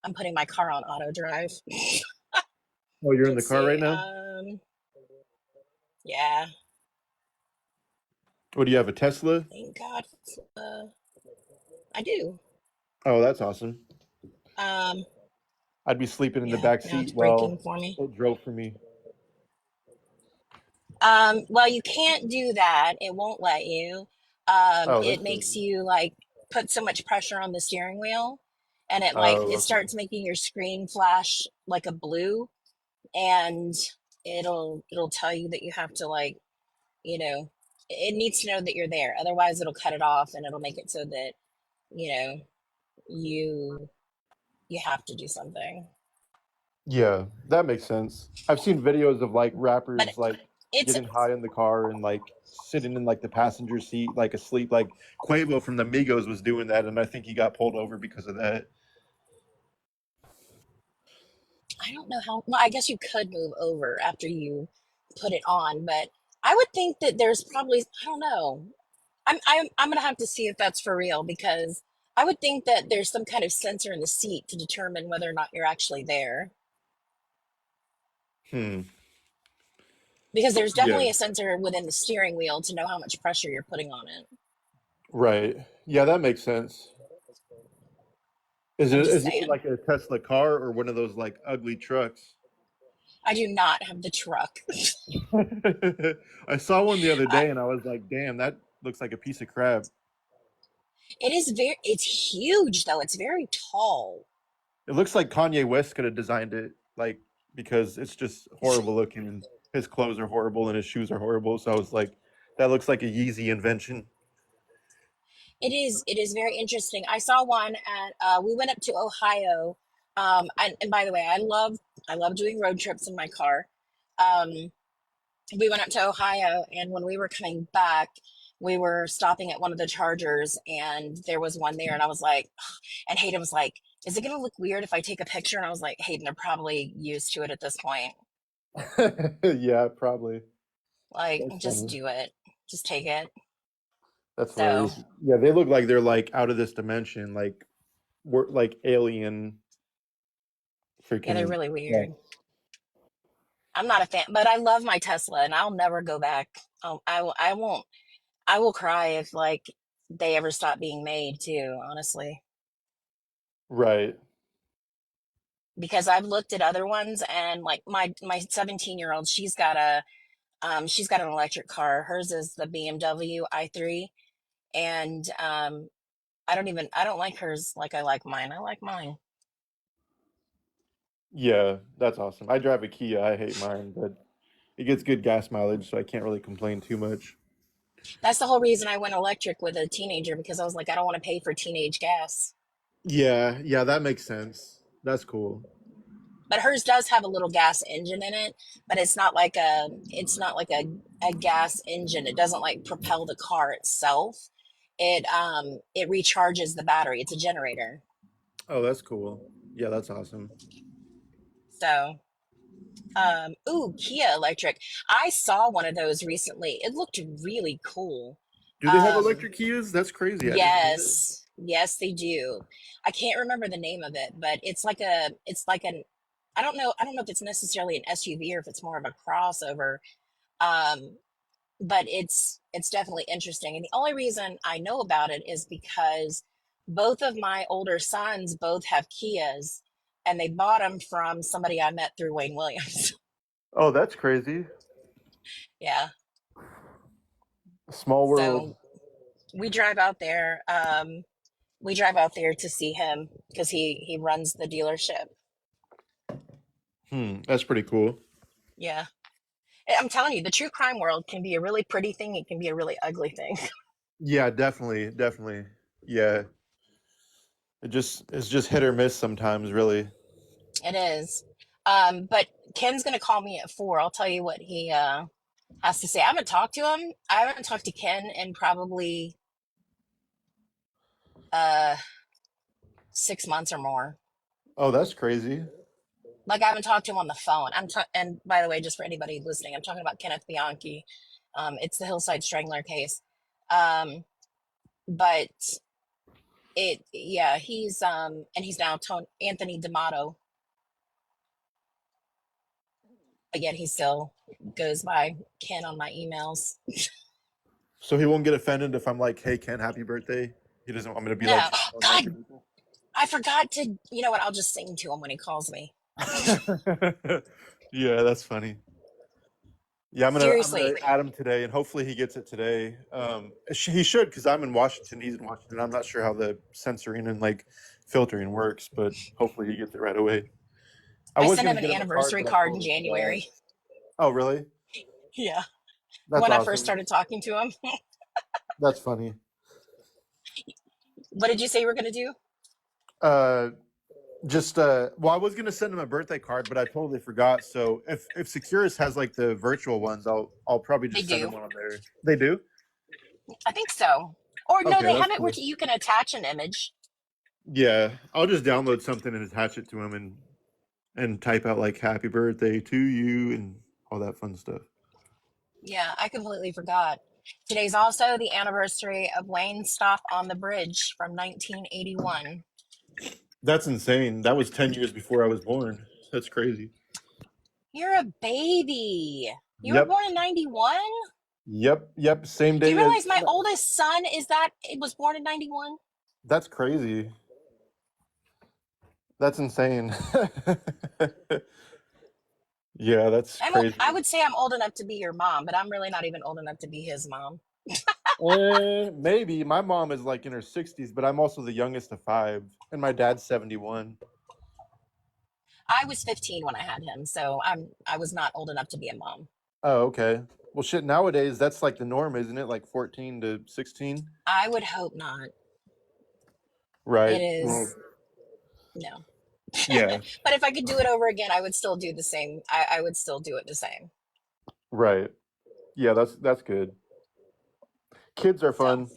Speaker 2: I'm putting my car on auto drive.
Speaker 1: Oh, you're in the
Speaker 2: Let's
Speaker 1: car right
Speaker 2: see.
Speaker 1: now?
Speaker 2: Yeah,
Speaker 1: What do you have, a Tesla?
Speaker 2: thank God. Uh, I do.
Speaker 1: Oh, that's awesome.
Speaker 2: Um,
Speaker 1: I'd be sleeping in the
Speaker 2: yeah,
Speaker 1: back
Speaker 2: now it's
Speaker 1: seat
Speaker 2: breaking
Speaker 1: while
Speaker 2: for me.
Speaker 1: it drove for me.
Speaker 2: Well, you can't do that. It won't let you.
Speaker 1: Oh,
Speaker 2: It
Speaker 1: that's
Speaker 2: makes
Speaker 1: crazy.
Speaker 2: you like put so much pressure on the steering wheel and
Speaker 1: Oh,
Speaker 2: it
Speaker 1: okay.
Speaker 2: starts making your screen flash like a blue and it'll tell you that you have to like, you know, it needs to know that you're there. Otherwise it'll cut it off and it'll make it so that, you know, you you have to do something.
Speaker 1: Yeah, that makes sense. I've seen videos of like
Speaker 2: But
Speaker 1: rappers like
Speaker 2: it's
Speaker 1: getting high in the car and like sitting in like the passenger seat like asleep. Like Quavo from the Migos was doing that, and I think he got pulled over because of that.
Speaker 2: I don't know how, well, I guess you could move over after you put it on, but I would think that there's probably, I don't know. I'm gonna have to see if that's for real because I would think that there's some kind of sensor in the seat to determine whether or not you're actually there.
Speaker 1: Hmm.
Speaker 2: Because there's
Speaker 1: Yeah.
Speaker 2: definitely a sensor within the steering wheel to know how much pressure you're putting on it.
Speaker 1: Right. Yeah, that makes sense.
Speaker 2: I'm just
Speaker 1: Is it
Speaker 2: saying.
Speaker 1: like a Tesla car or one of those like ugly trucks?
Speaker 2: I do not have the truck.
Speaker 1: I saw one the other
Speaker 2: I,
Speaker 1: day and I was like, damn, that looks like a piece of crap.
Speaker 2: it's huge though. It's very tall.
Speaker 1: It looks like Kanye West could have designed it, like because it's just horrible looking and his clothes are horrible and his shoes are horrible. So I was like, that looks like a Yeezy invention.
Speaker 2: It is very interesting. I saw one at we went up to Ohio. And by the way, I love doing road trips in my car. Um, we went up to Ohio, and when we were coming back, we were stopping at one of the chargers, and there was one there, and I was like, and Hayden was like, "Is it gonna look weird if I take a picture?" And I was like, "Hayden, they're probably used to it at this point."
Speaker 1: Yeah, probably.
Speaker 2: Like,
Speaker 1: That's
Speaker 2: just
Speaker 1: funny.
Speaker 2: do it. Just take it.
Speaker 1: That's
Speaker 2: So,
Speaker 1: hilarious. Yeah, they look like they're like out of this dimension, like we're like alien
Speaker 2: yeah, they're
Speaker 1: freaking.
Speaker 2: really
Speaker 1: Yeah.
Speaker 2: weird. I'm not a fan, but I love my Tesla, and I'll never go back. I won't. I will cry if like they ever stop being made too, honestly.
Speaker 1: Right.
Speaker 2: Because I've looked at other ones, and like my 17-year-old, she's got an electric car. Hers is the BMW i3, and I don't like hers like I like mine. I like mine.
Speaker 1: Yeah, that's awesome. I drive a Kia. I hate mine, but it gets good gas mileage, so I can't really complain too much.
Speaker 2: That's the whole reason I went electric with a teenager, because I was like, I don't want to pay for teenage gas.
Speaker 1: Yeah, yeah, that makes sense. That's cool.
Speaker 2: But hers does have a little gas engine in it, but it's not like a gas engine. It doesn't like propel the car itself. It recharges the battery. It's a generator.
Speaker 1: Oh, that's cool. Yeah, that's awesome.
Speaker 2: So ooh, Kia Electric. I saw one of those recently. It looked really cool.
Speaker 1: Do they have
Speaker 2: Um
Speaker 1: electric Kias? That's crazy. I didn't know that.
Speaker 2: yes, they do. I can't remember the name of it, but it's like an I don't know if it's necessarily an SUV or if it's more of a crossover. Um, but it's definitely interesting. And the only reason I know about it is because both of my older sons both have Kias, and they bought them from somebody I met through Wayne Williams.
Speaker 1: Oh, that's crazy.
Speaker 2: Yeah.
Speaker 1: Small world.
Speaker 2: So we drive out there. We drive out there to see him because he runs the dealership.
Speaker 1: That's pretty cool.
Speaker 2: Yeah. I'm telling you, the true crime world can be a really pretty thing. It can be a really ugly thing.
Speaker 1: Yeah, definitely, definitely. Yeah. It's just hit or miss sometimes, really.
Speaker 2: It is. But Ken's gonna call me at 4. I'll tell you what he has to say. I haven't talked to him. I haven't talked to Ken in probably uh 6 months or more.
Speaker 1: Oh, that's crazy.
Speaker 2: Like, I haven't talked to him on the phone. And by the way, just for anybody listening, I'm talking about Kenneth Bianchi. It's the Hillside Strangler case. Um, but yeah, and he's now Anthony D'Amato, but yet he still goes by Ken on my emails.
Speaker 1: So he won't get offended if I'm like, "Hey, Ken, happy birthday." He doesn't want me to be like,
Speaker 2: No, God, I forgot to. You know what? I'll just sing to him when he calls me.
Speaker 1: Yeah, that's funny. Yeah, I'm gonna
Speaker 2: Seriously,
Speaker 1: add him today, and hopefully he gets it today. He should, because I'm in Washington. He's in Washington. I'm not sure how the censoring and like filtering works, but hopefully he gets it right away. I
Speaker 2: I
Speaker 1: was
Speaker 2: sent
Speaker 1: gonna
Speaker 2: him an
Speaker 1: get him a card,
Speaker 2: anniversary
Speaker 1: but I
Speaker 2: card in
Speaker 1: totally forgot.
Speaker 2: January.
Speaker 1: Oh, really?
Speaker 2: Yeah,
Speaker 1: That's
Speaker 2: when I first
Speaker 1: awesome.
Speaker 2: started talking to him.
Speaker 1: That's funny.
Speaker 2: What did you say you were going to do?
Speaker 1: Well, I was gonna send him a birthday card, but I totally forgot. So if Securus has like the virtual ones, I'll probably
Speaker 2: They
Speaker 1: just send him
Speaker 2: do.
Speaker 1: one on there. They do?
Speaker 2: I think so. Or no,
Speaker 1: Okay,
Speaker 2: they
Speaker 1: that's
Speaker 2: have it where
Speaker 1: cool.
Speaker 2: you can attach an image.
Speaker 1: Yeah, I'll just download something and attach it to him and type out like "Happy Birthday to you" and all that fun stuff.
Speaker 2: Yeah, I completely forgot. Today's also the anniversary of Wayne's Stop on the Bridge from 1981.
Speaker 1: That's insane. That was 10 years before I was born. That's crazy.
Speaker 2: You're a baby. You were
Speaker 1: Yep.
Speaker 2: born in 91?
Speaker 1: Yep. Same
Speaker 2: Do you
Speaker 1: day as.
Speaker 2: realize my oldest son it was born in 91?
Speaker 1: That's crazy. That's insane. Yeah, that's crazy.
Speaker 2: I would say I'm old enough to be your mom, but I'm really not even old enough to be his mom.
Speaker 1: Maybe my mom is like in her 60s, but I'm also the youngest of 5, and my dad's 71.
Speaker 2: I was 15 when I had him, so I was not old enough to be a mom.
Speaker 1: Oh, okay. Well, shit. Nowadays, that's like the norm, isn't it? Like 14 to 16.
Speaker 2: I would hope not. It
Speaker 1: Right.
Speaker 2: is no.
Speaker 1: Yeah.
Speaker 2: But if I could do it over again, I would still do the same. I would still do it the same.
Speaker 1: Right. Yeah, that's good. Kids are
Speaker 2: So
Speaker 1: fun.